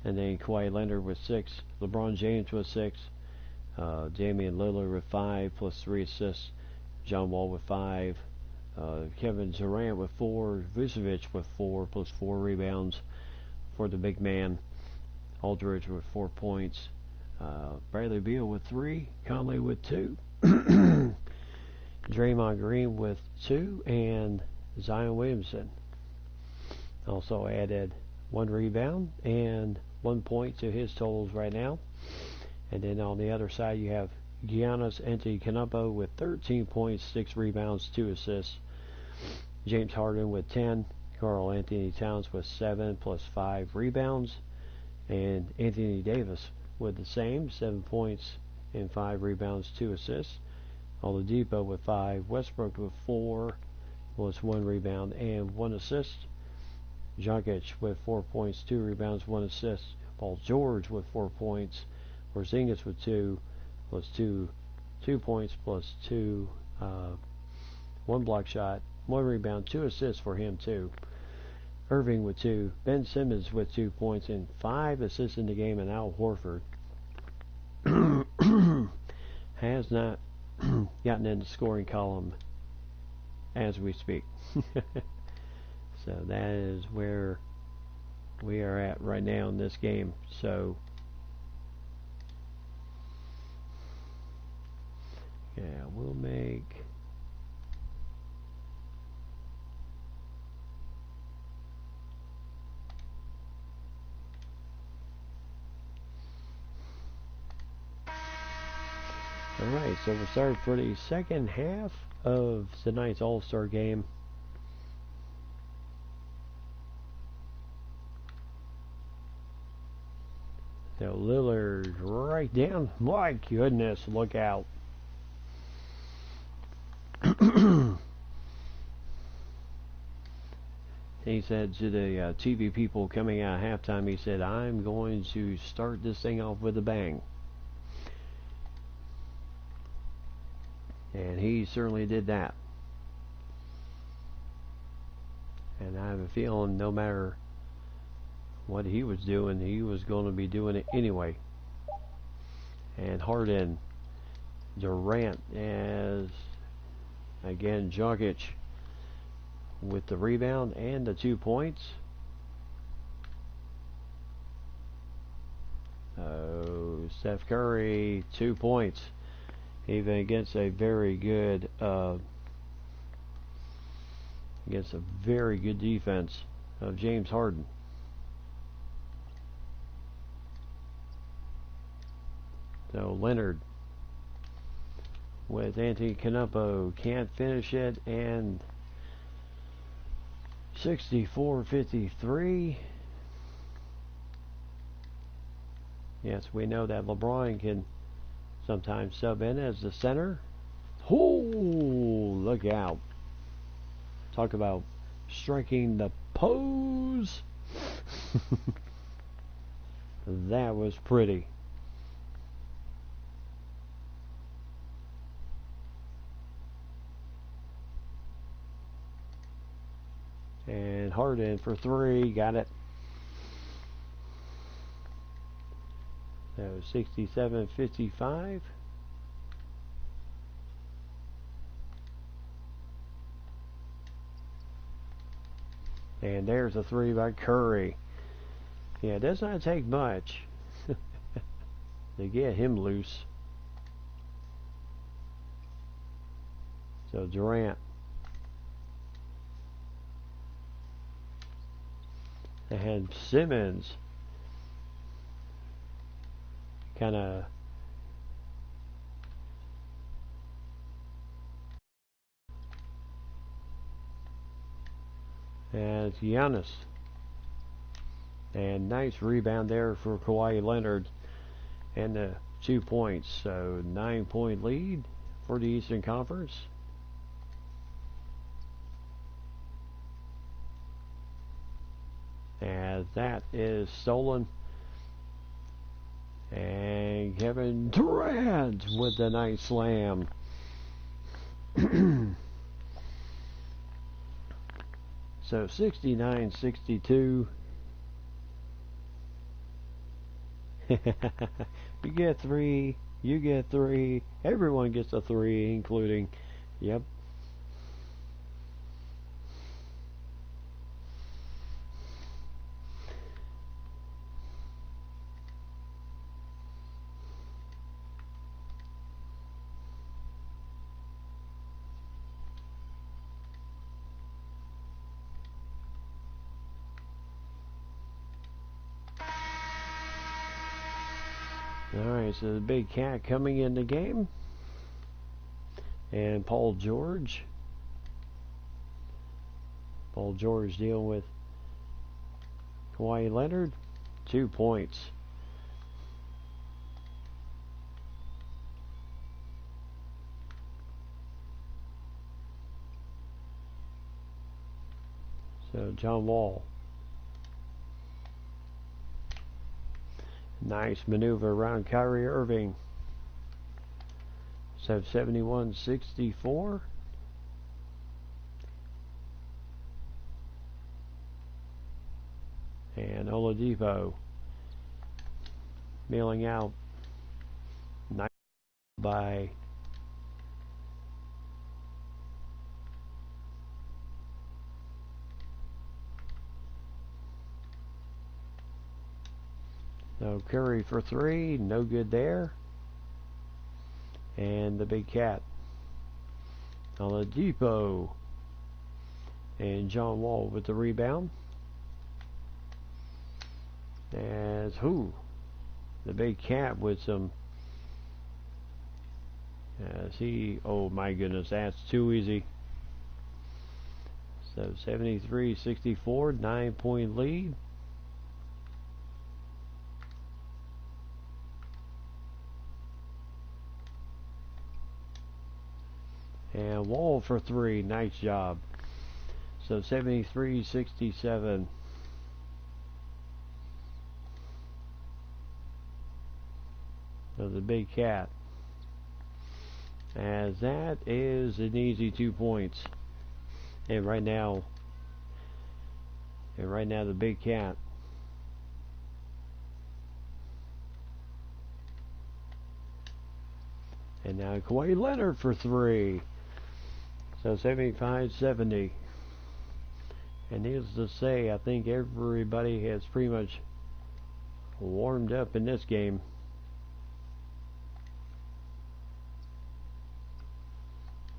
And then Kawhi Leonard with 6. LeBron James with 6. Damian Lillard with 5 plus 3 assists. John Wall with 5. Kevin Durant with 4. Vucevic with 4 plus 4 rebounds for the big man. Aldridge with 4 points. Bradley Beal with 3. Conley with 2. Draymond Green with 2. And Zion Williamson also added 1 rebound and 1 point to his totals right now. And then on the other side you have Giannis Antetokounmpo with 13 points, 6 rebounds, 2 assists. James Harden with 10. Karl Anthony Towns with 7 plus 5 rebounds. And Anthony Davis with the same, 7 points and 5 rebounds, 2 assists. Oladipo with 5. Westbrook with 4 plus 1 rebound and 1 assist. Jokic with 4 points, 2 rebounds, 1 assist. Paul George with 4 points. Porzingis with 2 plus 2 points plus 2, 1 block shot, 1 rebound, 2 assists for him too. Irving with 2. Ben Simmons with 2 points and 5 assists in the game. And Al Horford has not gotten in the scoring column as we speak. So that is where we are at right now in this game. So yeah, we'll make alright, so we'll start for the second half of tonight's All-Star game. So Lillard right down. My goodness, look out. He said to the TV people coming out at halftime, he said, I'm going to start this thing off with a bang. And he certainly did that. And I have a feeling no matter what he was doing, he was going to be doing it anyway. And Harden, Durant, as again Jokic with the rebound and the 2 points. Oh, Steph Curry, 2 points, even against a very good defense of James Harden. So Leonard with Antetokounmpo can't finish it, and 64-53. Yes, we know that LeBron can sometimes sub in as the center. Oh, look out. Talk about striking the pose. That was pretty. And Harden for 3, got it. So 67-55. And there's a 3 by Curry. Yeah, it does not take much to get him loose. So Durant. And Simmons kind of as Giannis. And nice rebound there for Kawhi Leonard and the 2 points. So 9-point lead for the Eastern Conference. As that is stolen. And Kevin Durant with the nice slam. So 69-62. You get 3. You get 3. Everyone gets a 3, including, yep. Alright, so the big cat coming in the game. And Paul George. Paul George dealing with Kawhi Leonard. 2 points. So John Wall. Nice maneuver around Kyrie Irving. So 71-64. And Oladipo mailing out. Nice by no Curry for 3. No good there. And the big cat. Oladipo. And John Wall with the rebound. As the big cat with some, as he, oh my goodness, that's too easy. So 73-64, 9-point lead. And Wall for 3, nice job. So 73-67. So the big cat. As that is an easy 2 points. And right now the big cat. And now Kawhi Leonard for 3. So 75-70. And needless to say, I think everybody has pretty much warmed up in this game.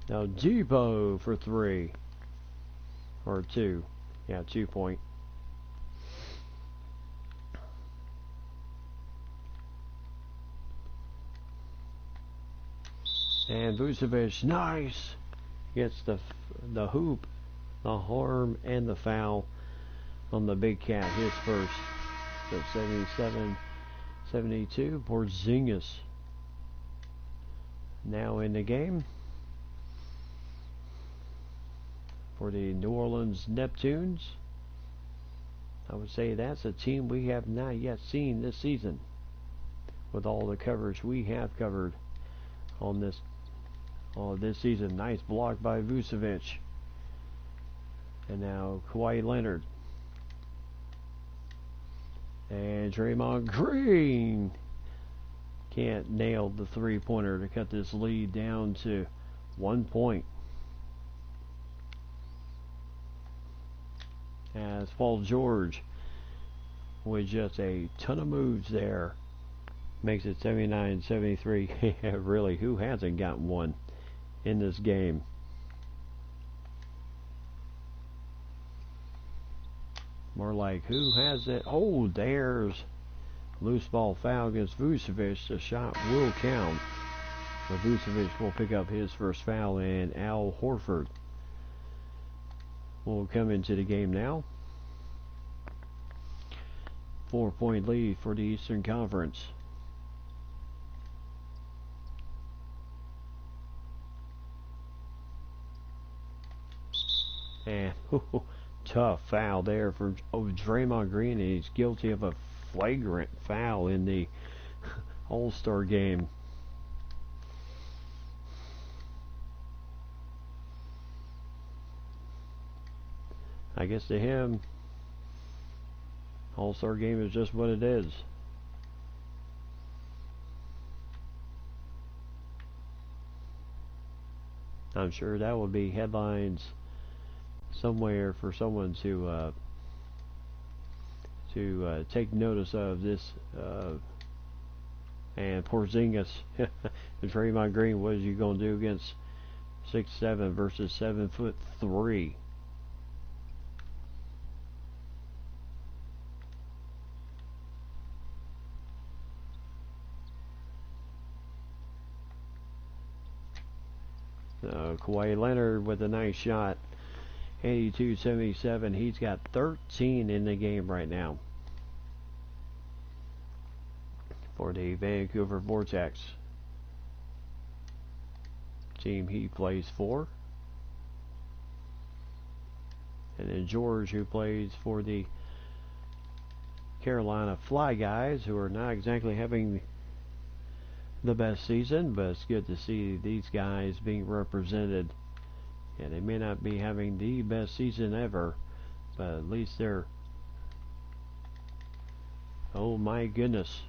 Now Depot for 3. Or 2. Yeah, 2 point. And Vucevic, nice! Gets the hoop, the harm, and the foul on the big cat. His first. So 77-72. Porzingis now in the game for the New Orleans Neptunes. I would say that's a team we have not yet seen this season, with all the coverage we have covered on this season. Nice block by Vucevic. And now Kawhi Leonard. And Draymond Green can't nail the 3-pointer to cut this lead down to 1 point. As Paul George, with just a ton of moves there, makes it 79-73. Really, who hasn't gotten one in this game? More like, who has it? Oh, there's loose ball foul against Vucevic. The shot will count, but Vucevic will pick up his first foul, and Al Horford will come into the game now. 4-point lead for the Eastern Conference. And tough foul there for Draymond Green, and he's guilty of a flagrant foul in the All-Star game. I guess to him, All-Star game is just what it is. I'm sure that will be headlines somewhere for someone to take notice of this. And Porzingis, Draymond Green, what is you going to do against 6'7" versus 7'3"? Kawhi Leonard with a nice shot, 82-77. He's got 13 in the game right now for the Vancouver Vortex, team he plays for. And then George, who plays for the Carolina Fly Guys, who are not exactly having the best season, but it's good to see these guys being represented. And they may not be having the best season ever, but at least they're, oh my goodness.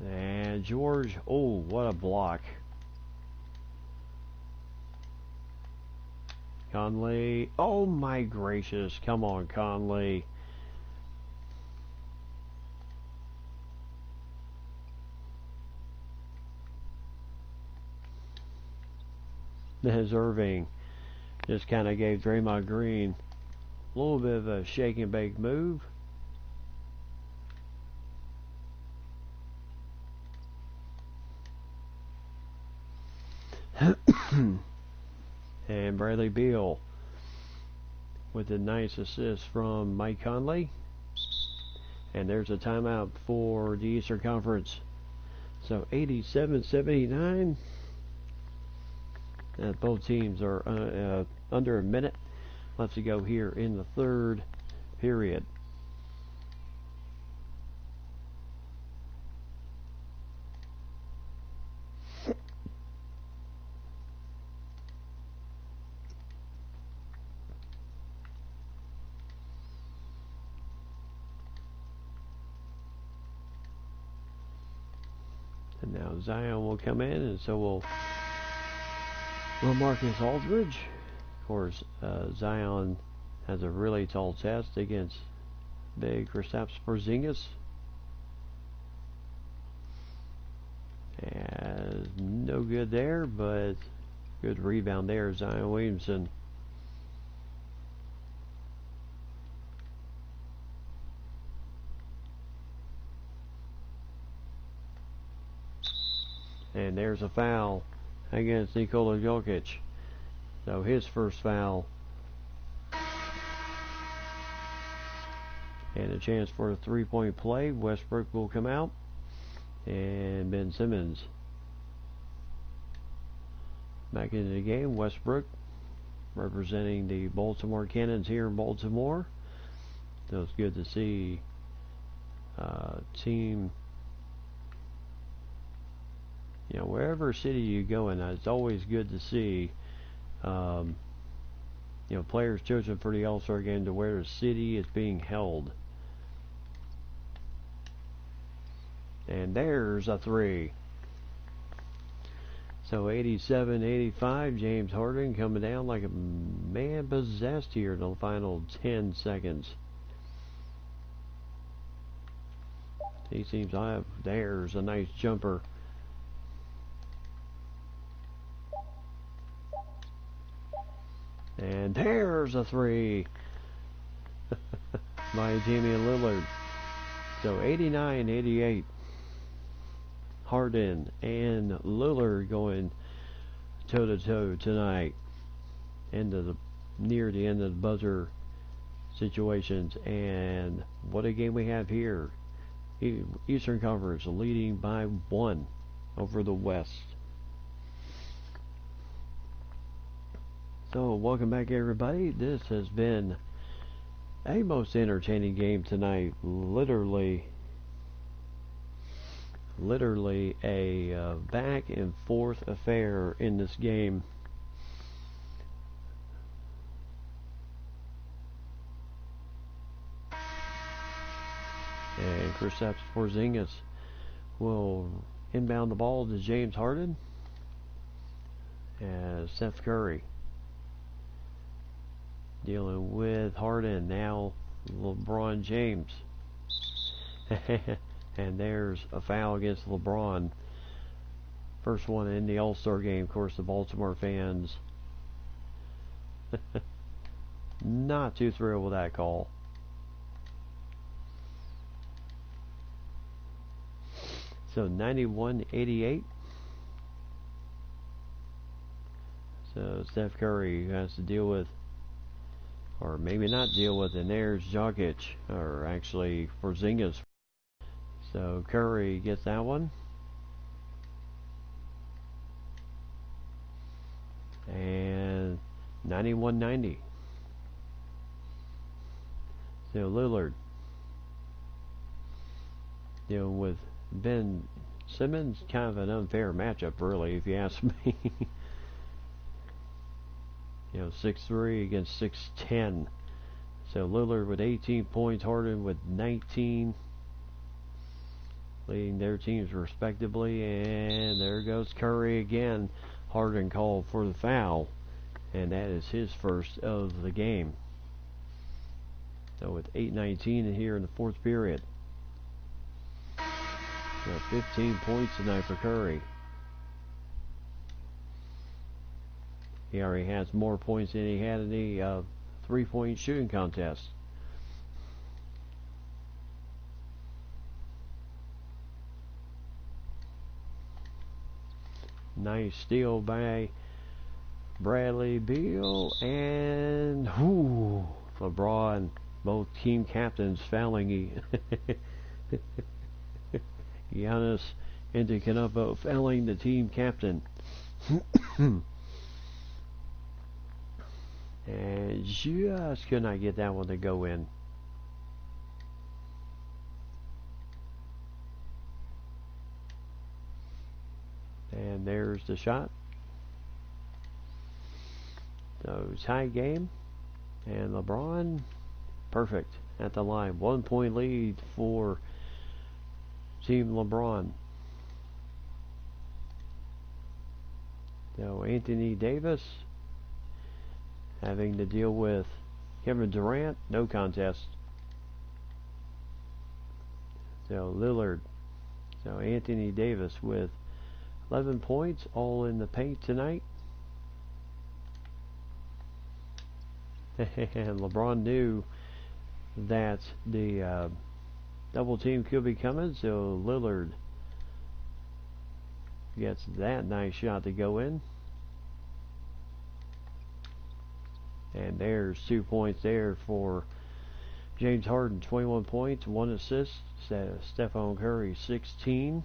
And George, oh, what a block. Conley, oh my gracious, come on Conley. As Irving just kind of gave Draymond Green a little bit of a shake and bake move. And Bradley Beal with a nice assist from Mike Conley. And there's a timeout for the Eastern Conference. So 87-79. Both teams are under a minute left to go here in the third period. And now Zion will come in, and so will Marcus Aldridge. Of course, Zion has a really tall test against big Kristaps Porzingis. And no good there, but good rebound there, Zion Williamson. And there's a foul against Nikola Jokic. So his first foul. And a chance for a three-point play. Westbrook will come out. And Ben Simmons back into the game. Westbrook representing the Baltimore Cannons here in Baltimore. So it's good to see team, wherever city you go in, it's always good to see players chosen for the All-Star game to where the city is being held. And there's a three. So 87-85, James Harden coming down like a man possessed here in the final 10 seconds. He seems to have, there's a nice jumper. And there's a three by Damian Lillard. So 89-88. Harden and Lillard going toe-to-toe tonight. Near the end of the buzzer situations. And what a game we have here. Eastern Conference leading by 1 over the West. So welcome back everybody. This has been a most entertaining game tonight. Literally a back and forth affair in this game. And Kristaps Porzingis will inbound the ball to James Harden. As Steph Curry dealing with Harden. Now LeBron James. And there's a foul against LeBron. First one in the All-Star game. Of course, the Baltimore fans not too thrilled with that call. So 91-88. So Steph Curry has to deal with, or maybe not deal with, and there's Jokic, or actually Porzingis. So Curry gets that one. And 91-90. So Lillard dealing with Ben Simmons. Kind of an unfair matchup, really, if you ask me. 6'3" against 6'10". So Lillard with 18 points, Harden with 19, leading their teams respectively. And there goes Curry again. Harden called for the foul, and that is his first of the game. So with 8:19 here in the fourth period. So 15 points tonight for Curry. He already has more points than he had in the three-point shooting contest. Nice steal by Bradley Beal, and LeBron, both team captains fouling. Giannis Antetokounmpo fouling the team captain. And just could not get that one to go in. And there's the shot. So tie game. And LeBron, perfect at the line. 1 point lead for Team LeBron. So Anthony Davis having to deal with Kevin Durant. No contest. So Lillard. So Anthony Davis with 11 points, all in the paint tonight. And LeBron knew that the double team could be coming, so Lillard gets that nice shot to go in. And there's 2 points there for James Harden, 21 points, 1 assist. Stephen Curry, 16.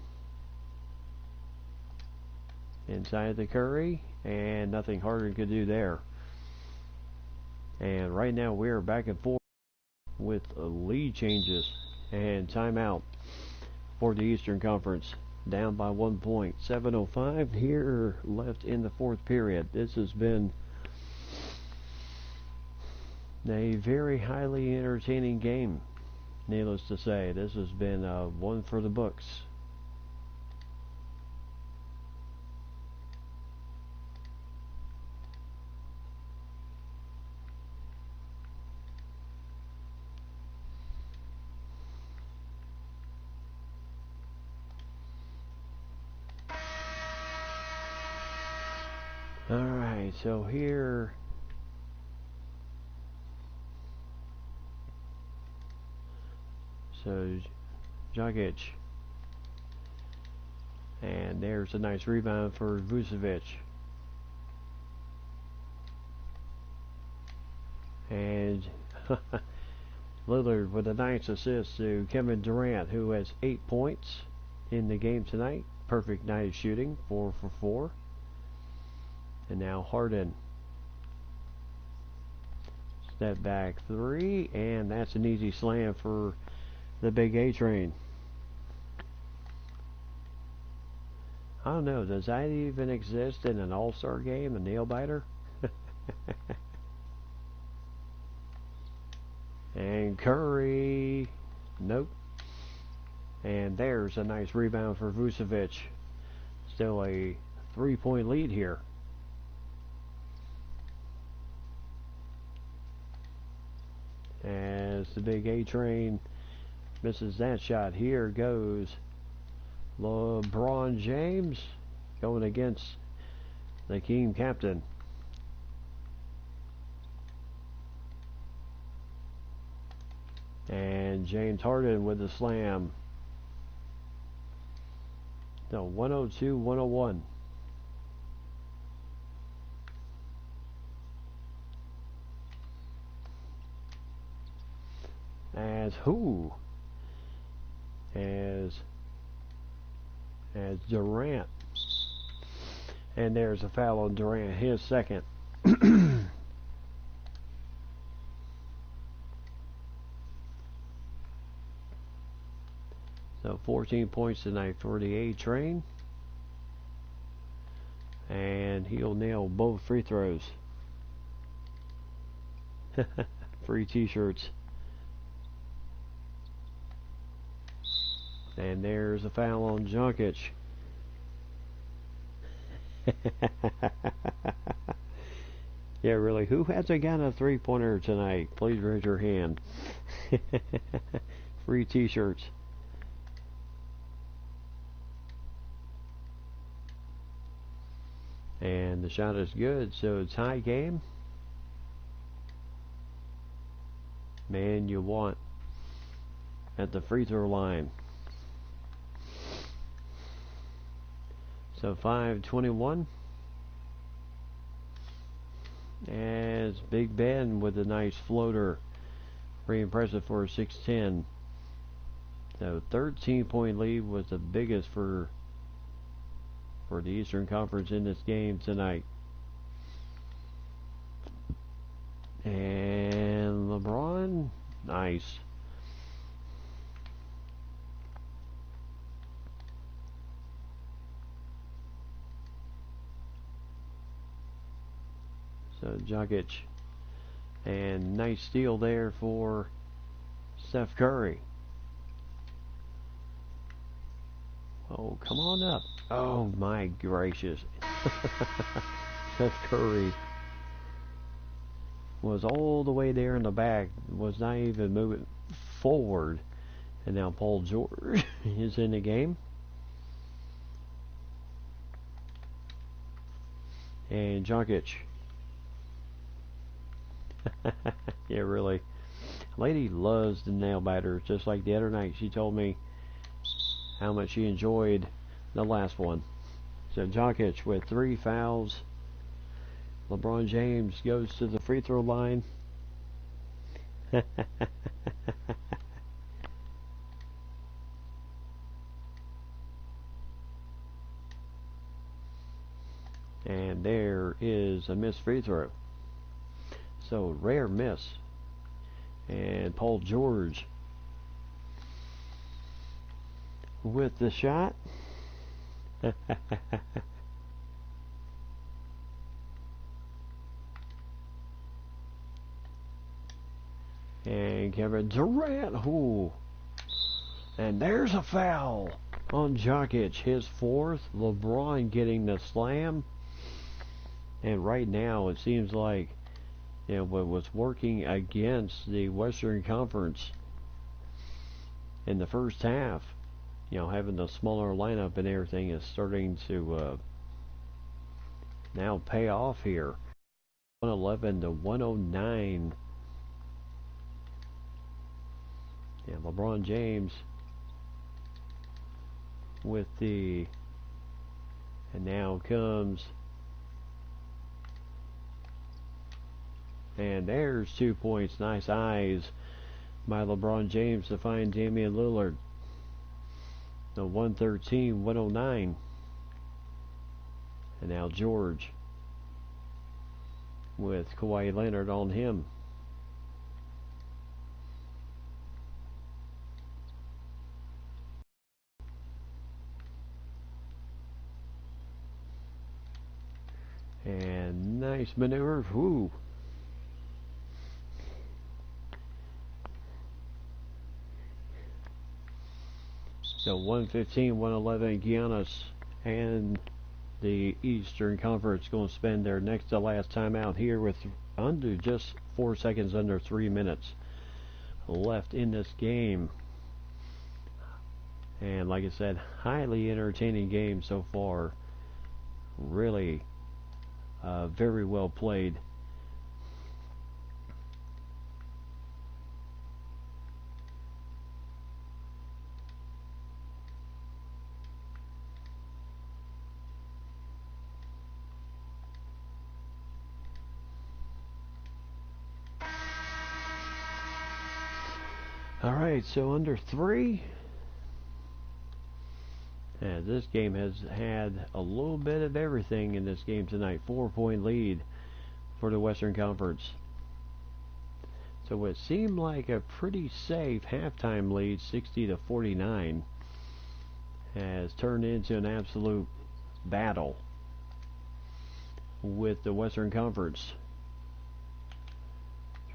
Inside the Curry, and nothing Harden could do there. And right now we're back and forth with lead changes and timeout for the Eastern Conference. Down by 1 point. 7:05 here left in the fourth period. This has been a very highly entertaining game. Needless to say, this has been one for the books. Alright, so here Jokic, and there's a nice rebound for Vucevic, and Lillard with a nice assist to Kevin Durant, who has 8 points in the game tonight. Perfect night of shooting, 4 for 4. And now Harden, step back 3, and that's an easy slam for the Big A Train. I don't know, does that even exist in an all-star game, a nail biter? And Curry, nope. And there's a nice rebound for Vucevic. Still a 3-point lead here. As the big A train misses that shot. Here goes LeBron James going against the team captain. And James Harden with the slam. No, 102-101. As Durant. And there's a foul on Durant, his second. So 14 points tonight for the A train. And he'll nail both free throws. Free t-shirts. And there's a foul on Junkic. Yeah, really, who hasn't got a three-pointer tonight? Please raise your hand. Free t-shirts. And the shot is good, so it's tie game. Man, you want at the free throw line. So 5:21. As Big Ben with a nice floater. Pretty impressive for a 6'10". So 13-point lead was the biggest for the Eastern Conference in this game tonight. And LeBron, nice. So Jokic, and nice steal there for Steph Curry. Oh, come on up. Oh my gracious. Steph Curry was all the way there in the back, was not even moving forward. And now Paul George is in the game. And Jokic. Yeah, really. Lady loves the nail biters, just like the other night. She told me how much she enjoyed the last one. So Jokic with 3 fouls. LeBron James goes to the free throw line. And there is a missed free throw. So rare miss. And Paul George with the shot. And Kevin Durant. Ooh. And there's a foul on Jokic. His 4th. LeBron getting the slam. And right now it seems like, you know, what was working against the Western Conference in the first half, you know, having the smaller lineup and everything is starting to now pay off here. 111-109. Yeah, LeBron James with the, and now comes, and there's 2 points. Nice eyes by LeBron James to find Damian Lillard. The 113-109. And now George with Kawhi Leonard on him. And nice maneuver. Woo. So 115-111 Giannis and the Eastern Conference going to spend their next to last timeout here with under just 4 seconds under 3 minutes left in this game. And like I said, highly entertaining game so far. Really very well played. Alright, so under 3. And this game has had a little bit of everything in this game tonight. 4-point lead for the Western Conference. So what seemed like a pretty safe halftime lead, 60-49, has turned into an absolute battle with the Western Conference,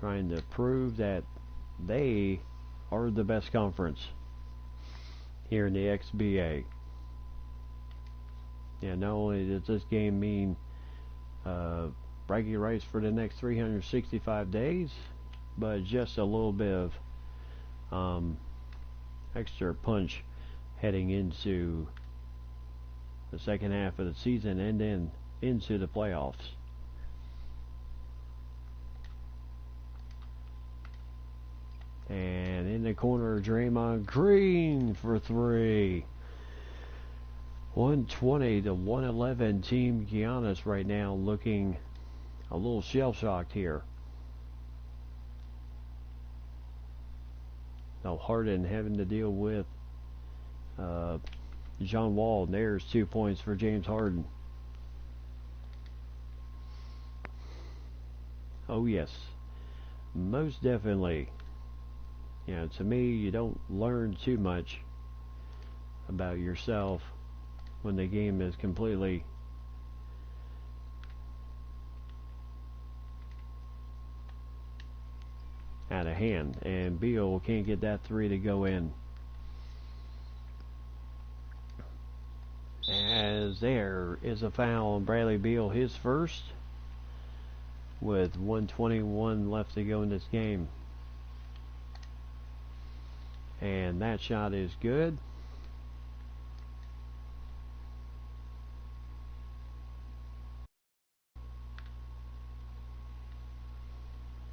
trying to prove that they are the best conference here in the XBA. Yeah, not only does this game mean bragging rights for the next 365 days, but just a little bit of extra punch heading into the second half of the season and then into the playoffs. And in the corner, Draymond Green for 3. 120-111 Team Giannis right now, looking a little shell-shocked here. Now Harden having to deal with John Wall. And there's 2 points for James Harden. Oh yes, most definitely. You know, to me, you don't learn too much about yourself when the game is completely out of hand. And Beal can't get that 3 to go in. As there is a foul on Bradley Beal, his first, with 1:21 left to go in this game. And that shot is good.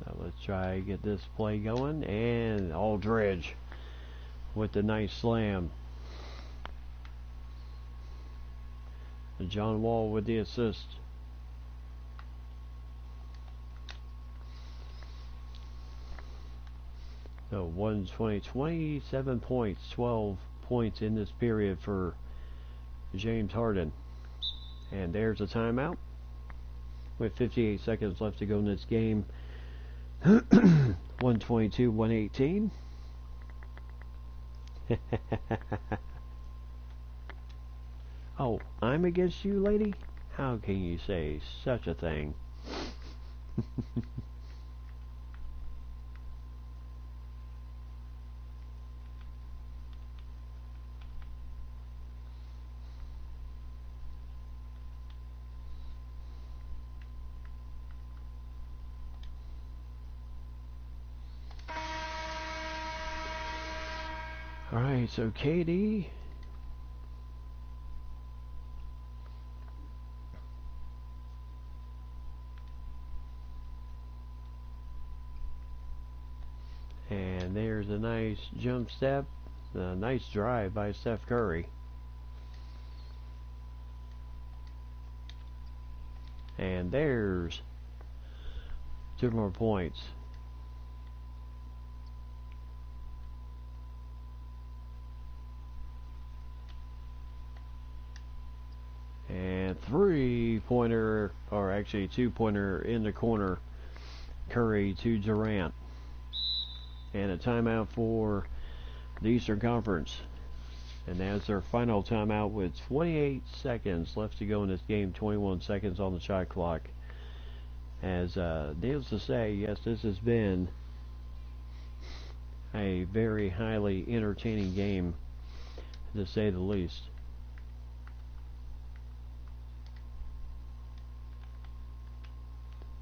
Now let's try to get this play going. And Aldridge with the nice slam. And John Wall with the assist. So 27 points, 12 points in this period for James Harden. And there's a timeout with 58 seconds left to go in this game. 122-118. Oh, I'm against you, lady? How can you say such a thing? Alright, so KD. And there's a nice jump step. A nice drive by Steph Curry. And there's 2 more points. And 3-pointer, or actually 2-pointer in the corner. Curry to Durant. And a timeout for the Eastern Conference. And that's their final timeout with 28 seconds left to go in this game. 21 seconds on the shot clock. As needless to say, yes, this has been a very highly entertaining game to say the least.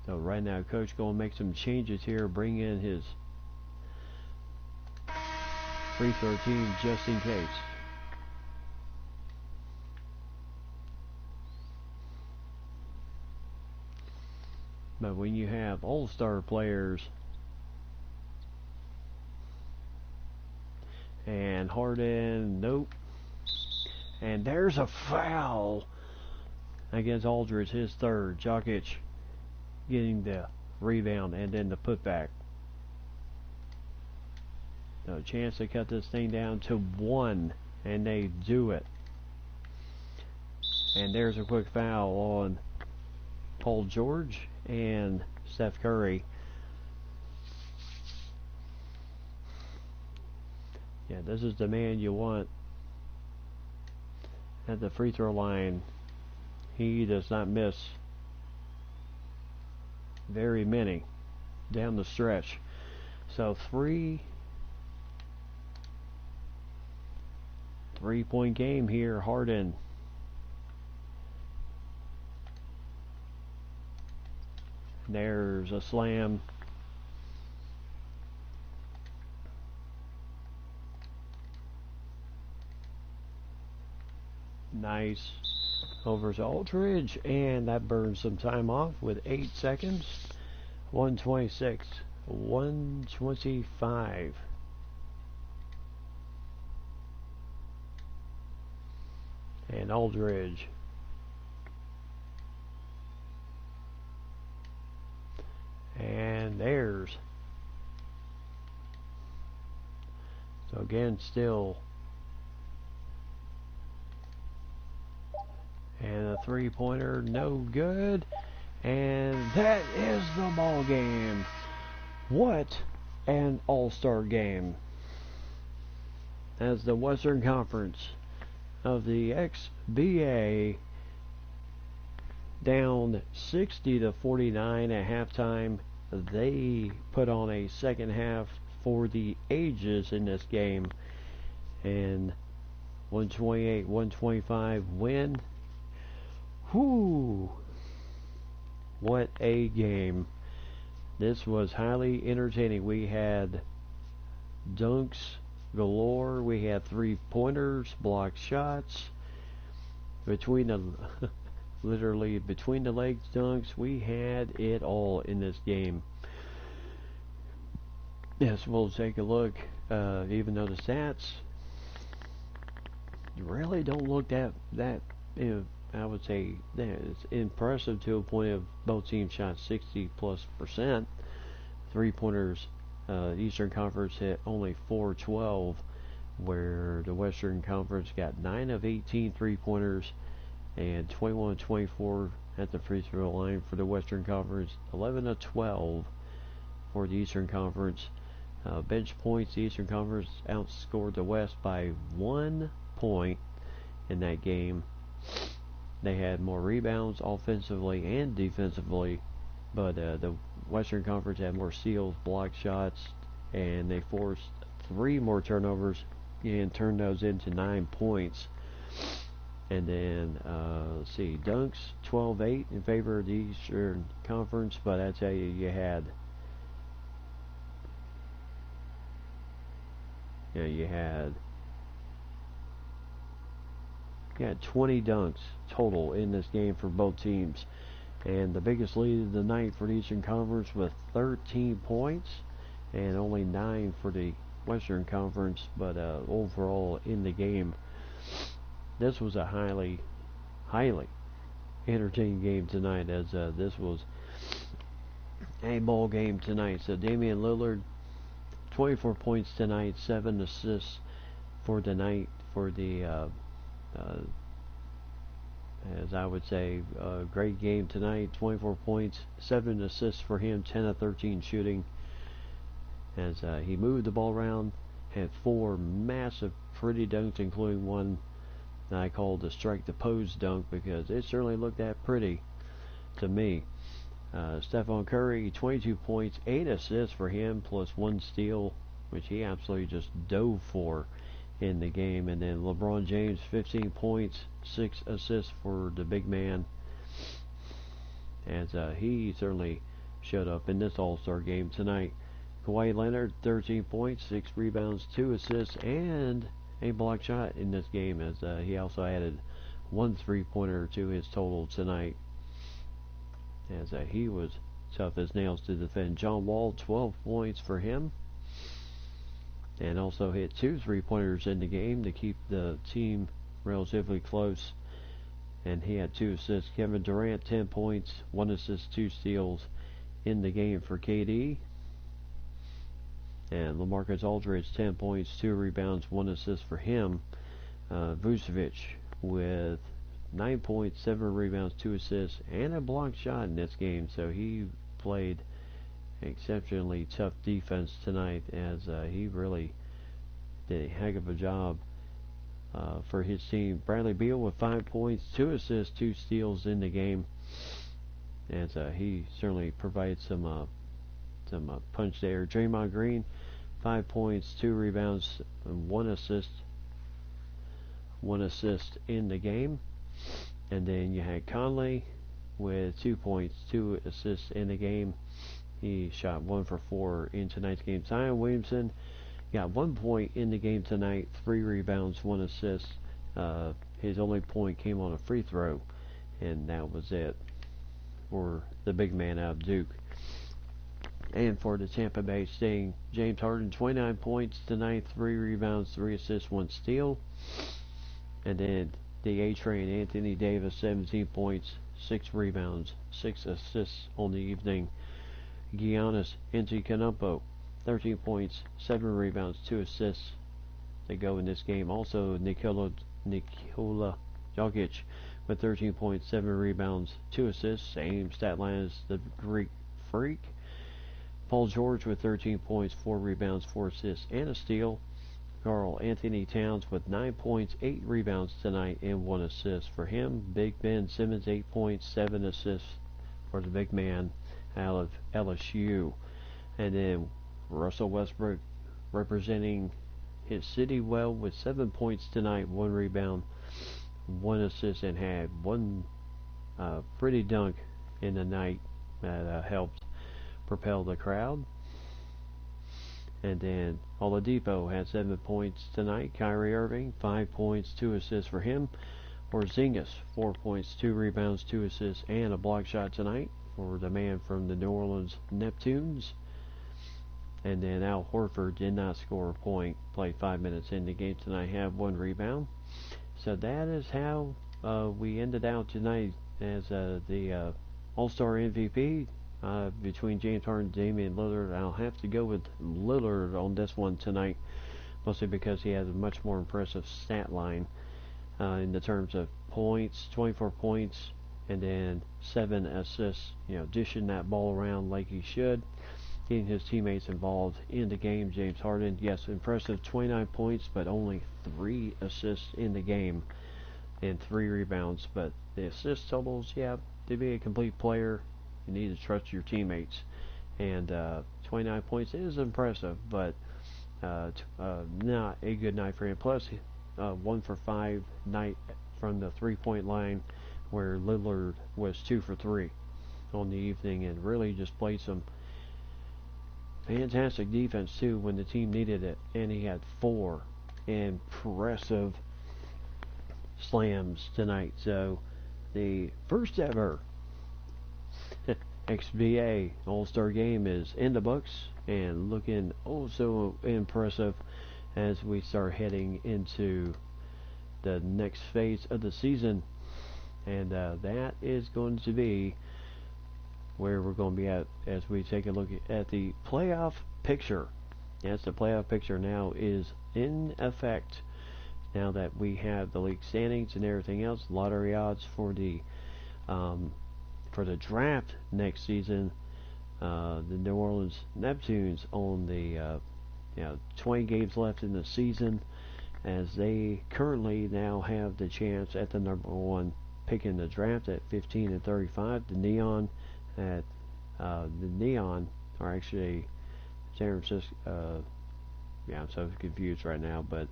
So right now, Coach going to make some changes here, bring in his free throw team just in case. But when you have all-star players, and Harden, nope. And there's a foul against Aldridge, his third. Jokic getting the rebound and then the putback. No chance to cut this thing down to 1, and they do it. And there's a quick foul on Paul George and Steph Curry. Yeah, this is the man you want at the free throw line. He does not miss very many down the stretch. So three-point game here. Harden. There's a slam. Nice over to Aldridge, and that burns some time off with 8 seconds. 126, 125. And Aldridge. And there's. So again, still. And a three-pointer, no good. And that is the ball game. What an all-star game. As the Western Conference of the XBA down 60-49 at halftime. They put on a second half for the ages in this game. And 128-125 win. Whoo! What a game. This was highly entertaining. We had dunks galore. We had three-pointers, blocked shots. Between the literally between the legs dunks, we had it all in this game. Yes, we'll take a look. Even though the stats really don't look that I would say it's impressive to a point of both teams shot 60+%. Three-pointers, Eastern Conference hit only 412, where the Western Conference got 9 of 18 three-pointers and 21-24 at the free throw line for the Western Conference, 11 of 12 for the Eastern Conference. Bench points, the Eastern Conference outscored the West by 1 point in that game. They had more rebounds offensively and defensively, but the Western Conference had more steals, blocked shots, and they forced 3 more turnovers and turned those into 9 points. And then, let's see, dunks 12-8 in favor of the Eastern Conference, but I tell you, you had 20 dunks total in this game for both teams. And the biggest lead of the night for the Eastern Conference with 13 points and only 9 for the Western Conference. But overall in the game, this was a highly entertaining game tonight, as this was a ball game tonight. So Damian Lillard, 24 points tonight, 7 assists for the night for the as I would say, great game tonight. 24 points, 7 assists for him, 10 of 13 shooting. As he moved the ball around, had 4 massive, pretty dunks, including one that I called the strike the pose dunk, because it certainly looked that pretty to me. Stephen Curry, 22 points, 8 assists for him, plus 1 steal, which he absolutely just dove for in the game. And then LeBron James, 15 points, 6 assists for the big man, as he certainly showed up in this All-Star game tonight. Kawhi Leonard, 13 points, 6 rebounds, 2 assists, and a block shot in this game, as he also added 1 3-pointer to his total tonight, as he was tough as nails to defend. John Wall, 12 points for him, and also hit 2 3-pointers in the game to keep the team relatively close, and he had 2 assists. Kevin Durant, 10 points, 1 assist, 2 steals in the game for KD. And LaMarcus Aldridge, 10 points, 2 rebounds, 1 assist for him. Vucevic with 9 points, 7 rebounds, 2 assists, and a blocked shot in this game. So he played exceptionally tough defense tonight, as he really did a heck of a job for his team. Bradley Beal with 5 points, 2 assists, 2 steals in the game, as he certainly provided some punch there. Draymond Green, 5 points, 2 rebounds, and 1 assist. 1 assist in the game. And then you had Conley with 2 points, 2 assists in the game. He shot 1 for 4 in tonight's game. Zion Williamson got 1 point in the game tonight, 3 rebounds, 1 assist. His only point came on a free throw, and that was it for the big man out of Duke. And for the Tampa Bay Sting, James Harden, 29 points tonight, 3 rebounds, 3 assists, 1 steal. And then the A-Train, Anthony Davis, 17 points, 6 rebounds, 6 assists on the evening. Giannis Antetokounmpo, 13 points, 7 rebounds, 2 assists. They go in this game. Also, Nikola Jokic with 13 points, 7 rebounds, 2 assists. Same stat line as the Greek Freak. Paul George with 13 points, 4 rebounds, 4 assists, and a steal. Karl Anthony Towns with 9 points, 8 rebounds tonight, and 1 assist for him. Big Ben Simmons, 8 points, 7 assists for the big man out of LSU. And then Russell Westbrook representing his city well with 7 points tonight, 1 rebound, 1 assist, and had 1 pretty dunk in the night that helped propel the crowd. And then Oladipo had 7 points tonight. Kyrie Irving, 5 points, 2 assists for him. Porzingis, 4 points, 2 rebounds, 2 assists, and a block shot tonight for the man from the New Orleans Neptunes. And then Al Horford did not score a point, played 5 minutes in the game tonight, had 1 rebound. So that is how we ended out tonight as the All-Star MVP. Between James Harden and Damian Lillard. I'll have to go with Lillard on this one tonight, mostly because he has a much more impressive stat line in the terms of points, 24 points, and then 7 assists, dishing that ball around like he should, getting his teammates involved in the game. James Harden, yes, impressive, 29 points, but only 3 assists in the game and 3 rebounds, but the assist totals, to be a complete player, you need to trust your teammates, and 29 points is impressive, but not a good night for him. Plus, 1 for 5 night from the 3-point line, where Lillard was 2 for 3 on the evening, and really just played some fantastic defense too when the team needed it. And he had 4 impressive slams tonight. So the first ever XBA All-Star game is in the books and looking so impressive as we start heading into the next phase of the season, and that is going to be where we're going to be at as we take a look at the playoff picture. Yes, the playoff picture now is in effect now that we have the league standings and everything else. Lottery odds for the draft next season. The New Orleans Neptunes on the 20 games left in the season, as they currently now have the chance at the number 1 pick in the draft at 15 and 35. The Neon are actually San Francisco. Yeah, I'm so confused right now, but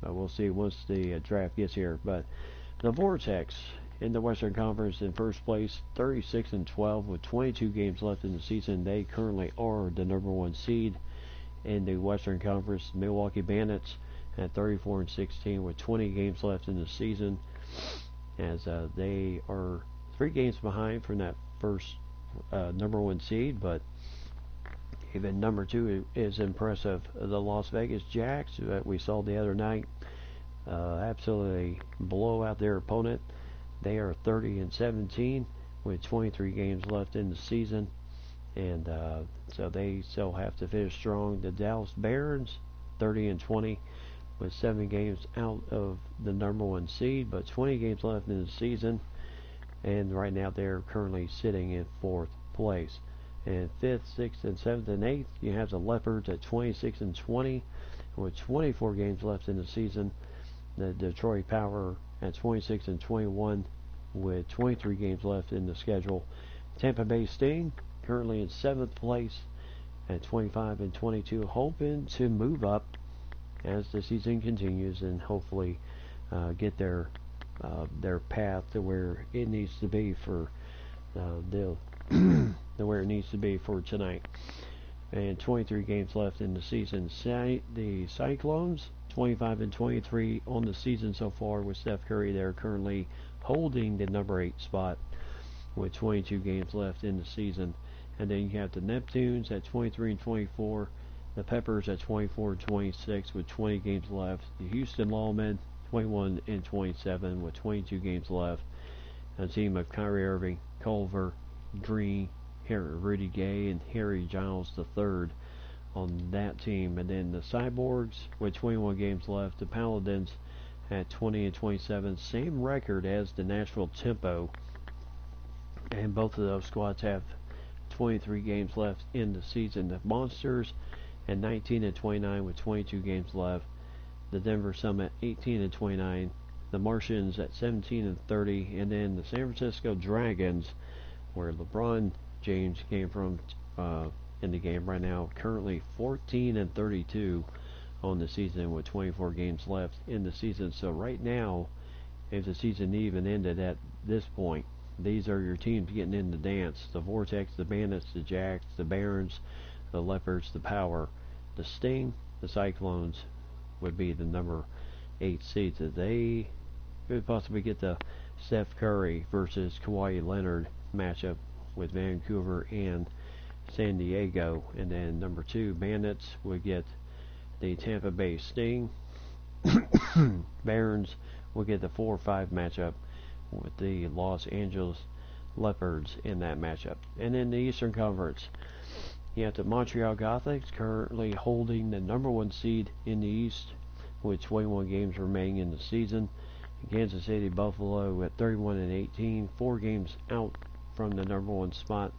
we'll see once the draft gets here. But the Vortex in the Western Conference in first place, 36-12 with 22 games left in the season. They currently are the number one seed in the Western Conference. Milwaukee Bandits at 34-16 with 20 games left in the season, as they are 3 games behind from that first number one seed, but even number 2 is impressive. The Las Vegas Jacks that we saw the other night absolutely blow out their opponent. They are 30-17 with 23 games left in the season, and so they still have to finish strong. The Dallas Barons, 30-20 with 7 games out of the number one seed, but 20 games left in the season, and right now they're currently sitting in 4th place. And 5th, 6th, and 7th, and 8th, you have the Leopards at 26-20 with 24 games left in the season. The Detroit Power at 26-21 with 23 games left in the schedule. Tampa Bay Sting currently in 7th place at 25-22, hoping to move up as the season continues and hopefully get their path to where it needs to be for where it needs to be for tonight. And 23 games left in the season. The Cyclones, 25-23 on the season so far with Steph Curry. They're currently holding the number 8 spot with 22 games left in the season. And then you have the Neptunes at 23-24, the Peppers at 24-26 with 20 games left. The Houston Lawmen, 21-27 with 22 games left. A team of Kyrie Irving, Culver, Green, Rudy Gay, and Harry Giles III on that team. And then the Cyborgs with 21 games left. The Paladins at 20-27, same record as the Nashville Tempo, and both of those squads have 23 games left in the season. The Monsters at 19-29 with 22 games left. The Denver Summit 18-29. The Martians at 17-30, and then the San Francisco Dragons, where LeBron James came from in the game right now, currently 14-32 on the season with 24 games left in the season. So right now, if the season even ended at this point, these are your teams getting in the dance. The Vortex, the Bandits, the Jacks, the Barons, the Leopards, the Power, the Sting, the Cyclones would be the number 8 seeds. They could possibly get the Steph Curry versus Kawhi Leonard matchup with Vancouver and San Diego. And then number 2, Bandits would get the Tampa Bay Sting. Barons will get the 4-5 matchup with the Los Angeles Leopards in that matchup. And in the Eastern Conference, you have the Montreal Gothics currently holding the number 1 seed in the East with 21 games remaining in the season. Kansas City Buffalo at 31-18, 4 games out from the number 1 spot,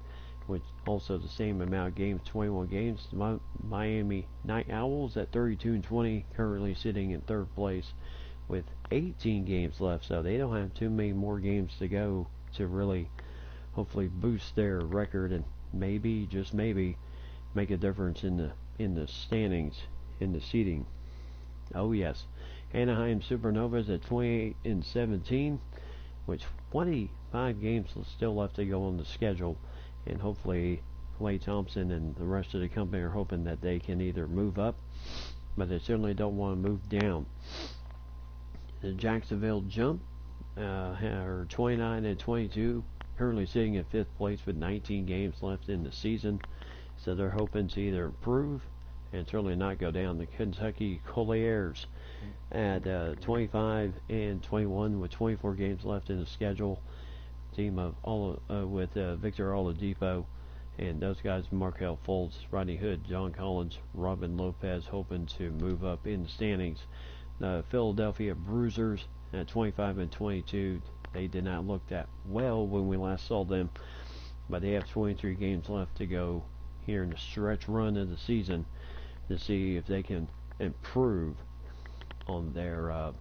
with also the same amount of games, 21 games. The Miami Night Owls at 32-20, currently sitting in 3rd place with 18 games left, so they don't have too many more games to go to really hopefully boost their record and maybe, just maybe, make a difference in the standings, in the seeding. Oh yes, Anaheim Supernovas at 28-17, with 25 games still left to go on the schedule, and hopefully Klay Thompson and the rest of the company are hoping that they can either move up, but they certainly don't want to move down. The Jacksonville Jump are 29-22, currently sitting in 5th place with 19 games left in the season, so they're hoping to either improve and certainly not go down. The Kentucky Colliers at 25-21 with 24 games left in the schedule. Team of with Victor Oladipo, and those guys, Markelle Fultz, Rodney Hood, John Collins, Robin Lopez, hoping to move up in the standings. The Philadelphia Bruisers at 25-22. They did not look that well when we last saw them, but they have 23 games left to go here in the stretch run of the season to see if they can improve on their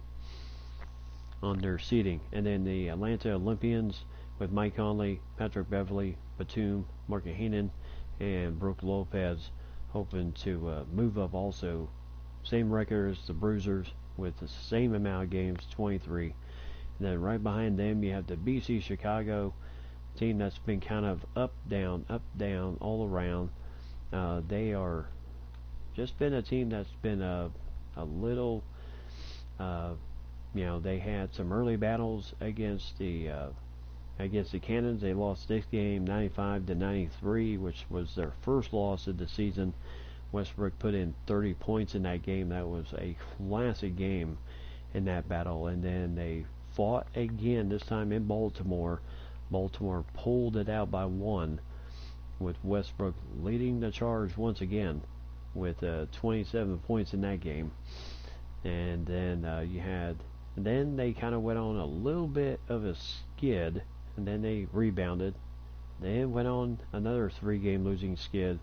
seeding. And then the Atlanta Olympians with Mike Conley, Patrick Beverley, Batum, Mark Heenan, and Brook Lopez hoping to move up also. Same record as the Bruisers with the same amount of games, 23. And then right behind them you have the BC Chicago team that's been kind of up, down, all around. They are just been a team that's been a little, uh, they had some early battles against the Cannons. They lost this game 95-93, which was their first loss of the season. Westbrook put in 30 points in that game. That was a classic game in that battle. And then they fought again, this time in Baltimore. Baltimore pulled it out by one, with Westbrook leading the charge once again with 27 points in that game. And then then they kind of went on a little bit of a skid, and then they rebounded. Then went on another 3-game losing skid,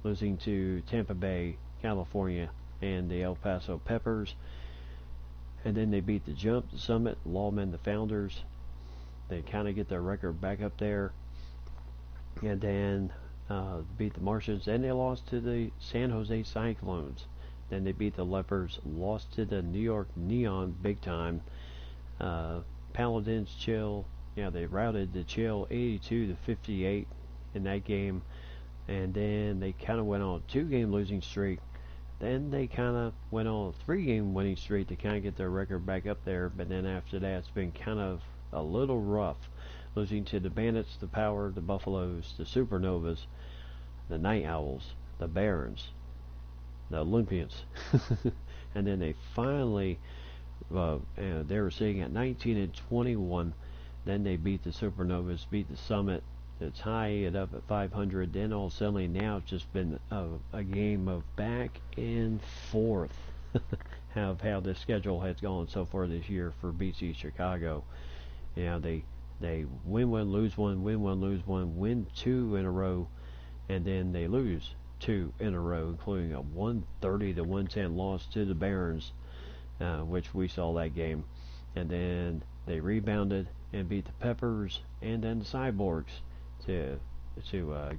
losing to Tampa Bay, California, and the El Paso Peppers. And then they beat the Jump, the Summit, Lawmen, the Founders. They kind of get their record back up there. And then beat the Martians. Then they lost to the San Jose Cyclones. Then they beat the Leopards, lost to the New York Neon big time. Paladins Chill, they routed the Chill 82-58 in that game. And then they kind of went on a 2-game losing streak. Then they kind of went on a 3-game winning streak to kind of get their record back up there. But then after that, it's been kind of a little rough, losing to the Bandits, the Power, the Buffaloes, the Supernovas, the Night Owls, the Barons, the Olympians. And then they finally, they were sitting at 19-21. Then they beat the Supernovas, beat the Summit to tie it up at 500. Then all suddenly now it's just been a game of back and forth of how the schedule has gone so far this year for BC Chicago. They win one, lose one, win one, lose one, win 2 in a row, and then they lose 2 in a row, including a 130-110 loss to the Barons, which we saw that game. And then they rebounded and beat the Peppers and then the Cyborgs to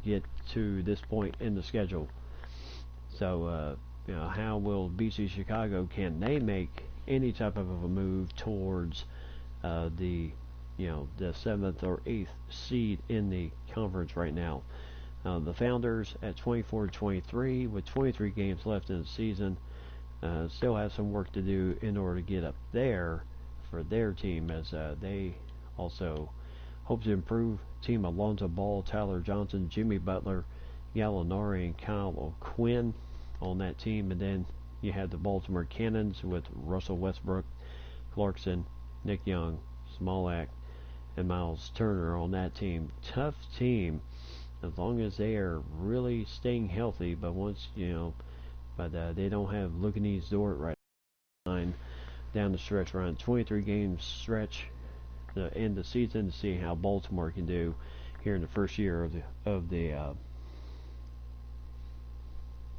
get to this point in the schedule. So, how will BC Chicago, can they make any type of a move towards the 7th or 8th seed in the conference right now? The Founders at 24-23 with 23 games left in the season still have some work to do in order to get up there for their team, as they also hope to improve. Team Alonzo Ball, Tyler Johnson, Jimmy Butler, Gallinari, and Kyle O'Quinn on that team. And then you have the Baltimore Cannons with Russell Westbrook, Clarkson, Nick Young, Smolak, and Miles Turner on that team. Tough team as long as they are really staying healthy, but once they don't have Lucanese Dort right down the stretch, around 23 game stretch to end the season, to see how Baltimore can do here in the first year of the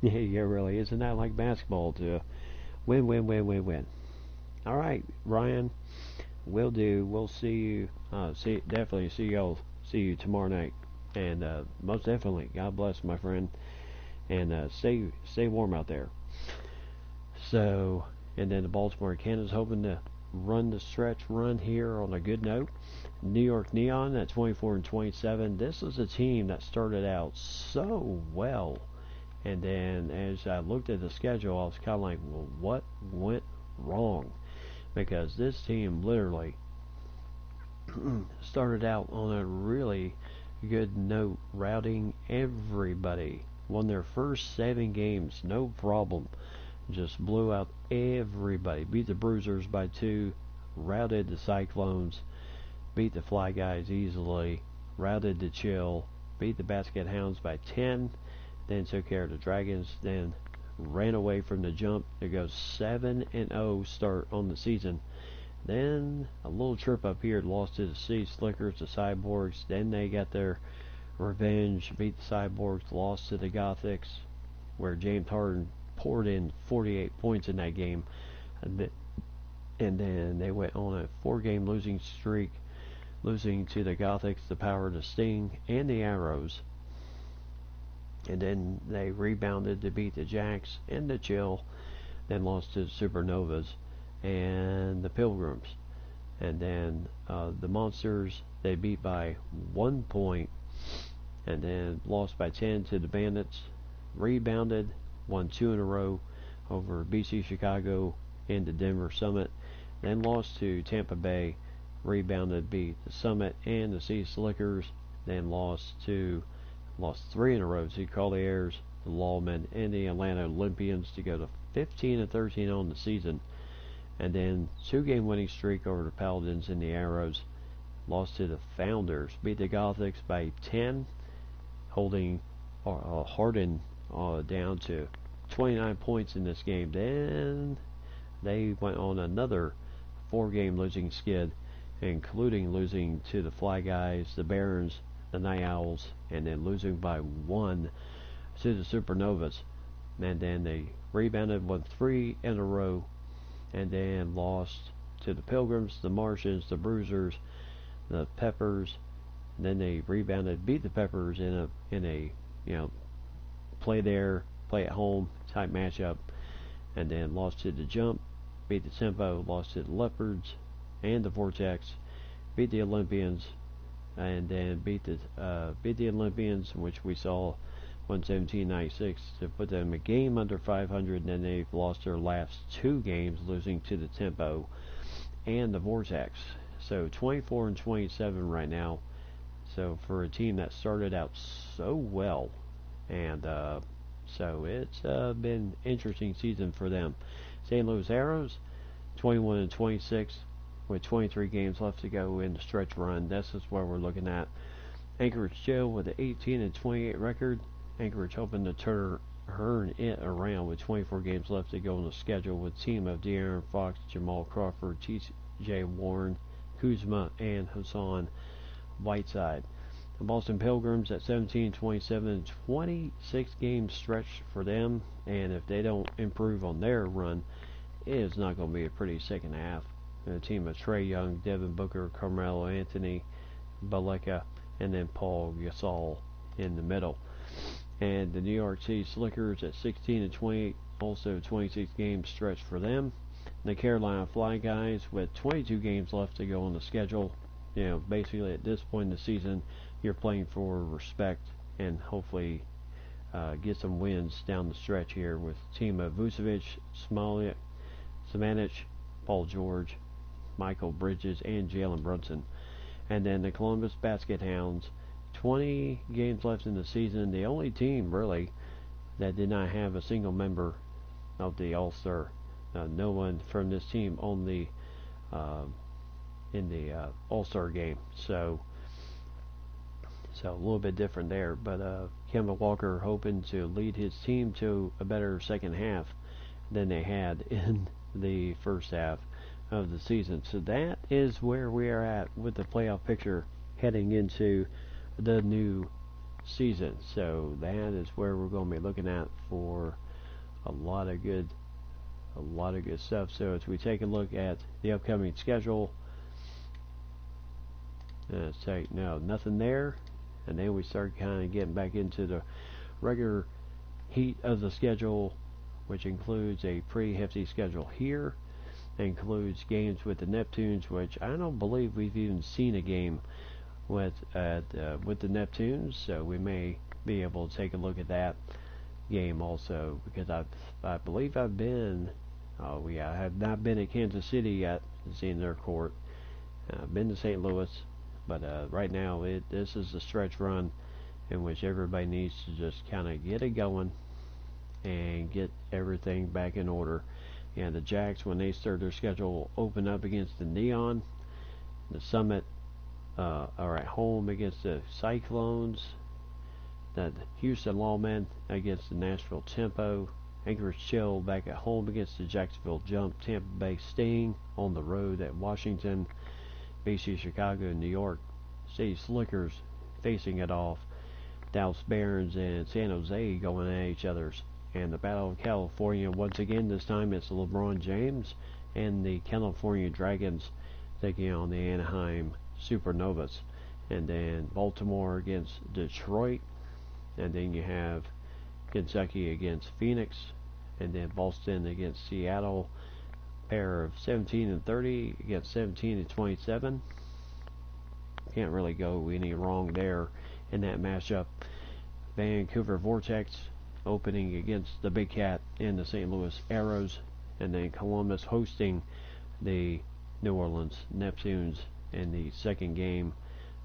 yeah, really, isn't that like basketball, to win. All right, Ryan, will do. We'll see you. Definitely see you tomorrow night, and most definitely, God bless, my friend, and stay warm out there. So, and then the Baltimore Cannons hoping to run the stretch run here on a good note. New York Neon at 24-27. This is a team that started out so well, and then as I looked at the schedule, I was kind of like, well, what went wrong? Because this team literally started out on a really good note, routing everybody. Won their first 7 games, no problem. Just blew out everybody. Beat the Bruisers by 2. Routed the Cyclones. Beat the Fly Guys easily. Routed the Chill. Beat the Basket Hounds by 10. Then took care of the Dragons. Then ran away from the Jump to go 7-0 start on the season. Then a little trip up here, lost to the Sea Slickers, the Cyborgs. Then they got their revenge, beat the Cyborgs, lost to the Gothics, where James Harden poured in 48 points in that game. And then they went on a 4-game losing streak, losing to the Gothics, the Power, the Sting, and the Arrows. And then they rebounded to beat the Jacks and the Chill, then lost to the Supernovas and the Pilgrims. And then the Monsters, they beat by 1 point, and then lost by 10 to the Bandits, rebounded, won 2 in a row over BC Chicago and the Denver Summit, then lost to Tampa Bay, rebounded, beat the Summit and the Sea Slickers, then lost 3 in a row to Colliers, the Lawmen, and the Atlanta Olympians to go to 15-13 on the season. And then 2-game winning streak over the Paladins and the Arrows. Lost to the Founders, beat the Gothics by 10, holding Hardin down to 29 points in this game. Then they went on another 4-game losing skid, including losing to the Fly Guys, the Barons, the Night Owls, and then losing by 1 to the Supernovas. And then they rebounded, won 3 in a row, and then lost to the Pilgrims, the Martians, the Bruisers, the Peppers. And then they rebounded, beat the Peppers in a play there, play at home type matchup, and then lost to the Jump, beat the Tempo, lost to the Leopards and the Vortex, beat the Olympians, and then beat the Olympians, which we saw 117-96 to put them a game under 500. And then they've lost their last 2 games, losing to the Tempo and the Vortex. So 24-27 right now. So for a team that started out so well, and so it's been an interesting season for them. St. Louis Arrows, 21-26 with 23 games left to go in the stretch run. This is where we're looking at. Anchorage Chill with an 18-28 record. Anchorage hoping to turn it around with 24 games left to go on the schedule, with team of De'Aaron Fox, Jamal Crawford, T.J. Warren, Kuzma, and Hassan Whiteside. The Boston Pilgrims at 17-27, 26 game stretch for them, and if they don't improve on their run, it is not going to be a pretty second half. A team of Trae Young, Devin Booker, Carmelo Anthony, Baleka, and then Paul Gasol in the middle. And the New York City Slickers at 16-28, also 26 game stretch for them. The Carolina Fly Guys with 22 games left to go on the schedule. Basically at this point in the season, you're playing for respect and hopefully get some wins down the stretch here, with team of Vucevic, Samanich, Paul George, Michael Bridges, and Jalen Brunson. And then the Columbus Basket Hounds, 20 games left in the season. The only team really that did not have a single member of the All-Star. No one from this team on the in the All-Star game. So a little bit different there. But Kemba Walker hoping to lead his team to a better second half than they had in the first half of the season. So that is where we are at with the playoff picture heading into the new season. So that is where we're going to be looking at for a lot of good stuff. So as we take a look at the upcoming schedule, say no, nothing there, and then we start kind of getting back into the regular heat of the schedule, which includes a pretty hefty schedule here. It includes games with the Neptunes, which I don't believe we've even seen a game with the Neptunes, so we may be able to take a look at that game also, because I believe I've been I have not been at Kansas City yet, seen their court. I've been to St. Louis, but right now this is a stretch run in which everybody needs to just kind of get it going and get everything back in order. The Jacks, when they start their schedule, open up against the Neon. The Summit are at home against the Cyclones. The Houston Lawmen against the Nashville Tempo. Anchorage Chill back at home against the Jacksonville Jump. Tampa Bay Sting on the road at Washington. BC Chicago and New York City Slickers facing it off. Dallas Barons and San Jose going at each other's. And the Battle of California, once again, this time it's LeBron James and the California Dragons taking on the Anaheim Supernovas. And then Baltimore against Detroit. And then you have Kentucky against Phoenix, and then Boston against Seattle. Pair of 17 and 30 against 17 and 27. Can't really go any wrong there in that matchup. Vancouver Vortex opening against the Big Cat and the St. Louis Arrows, and then Columbus hosting the New Orleans Neptunes in the second game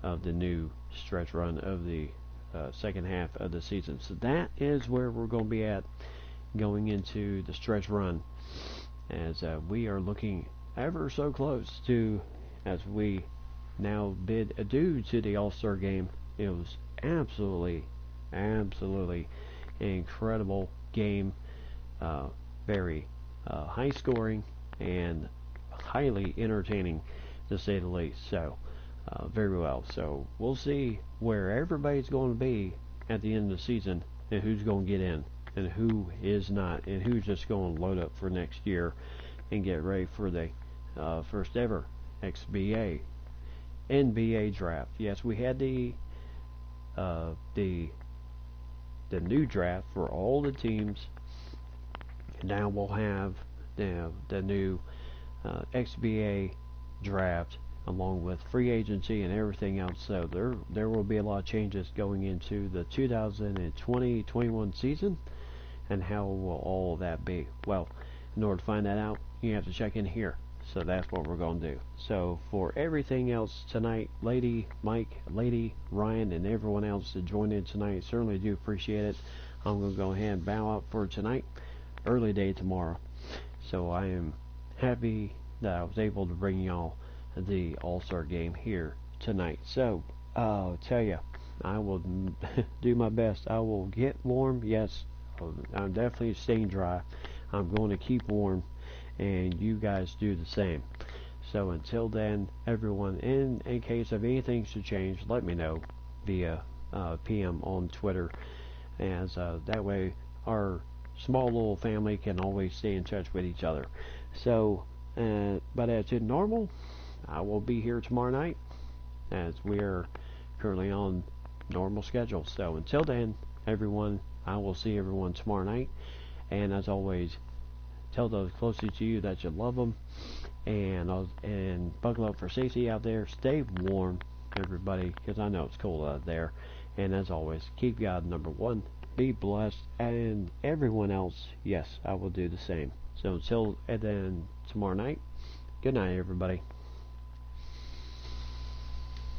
of the new stretch run of the second half of the season. So that is where we're going to be at going into the stretch run, as we are looking ever so close to, as we now bid adieu to the All-Star game. It was absolutely incredible game, very high scoring and highly entertaining, to say the least. So very well. So we'll see where everybody's going to be at the end of the season, and who's going to get in and who is not, and who's just going to load up for next year and get ready for the first ever XBA NBA draft. Yes, we had the new draft for all the teams. Now we'll have the new XBA draft, along with free agency and everything else. So there will be a lot of changes going into the 2020-21 season. And how will all of that be? Well, in order to find that out, you have to check in here. So that's what we're going to do. So for everything else tonight, Lady, Mike, Lady, Ryan, and everyone else that joined in tonight, certainly do appreciate it. I'm going to go ahead and bow out for tonight. Early day tomorrow. So I am happy that I was able to bring y'all the All-Star game here tonight. So I'll tell you, I will do my best. I will get warm. Yes, I'm definitely staying dry. I'm going to keep warm, and you guys do the same. So until then, everyone, in case of anything should change, let me know via PM on Twitter, as that way our small little family can always stay in touch with each other. So, but as to normal, I will be here tomorrow night, as we are currently on normal schedule. So until then, everyone, I will see everyone tomorrow night. And as always, tell those closest to you that you love them, and buckle up for safety out there. Stay warm, everybody, because I know it's cold out there. And as always, keep God number one. Be blessed, and everyone else, yes, I will do the same. So until then, tomorrow night, good night, everybody.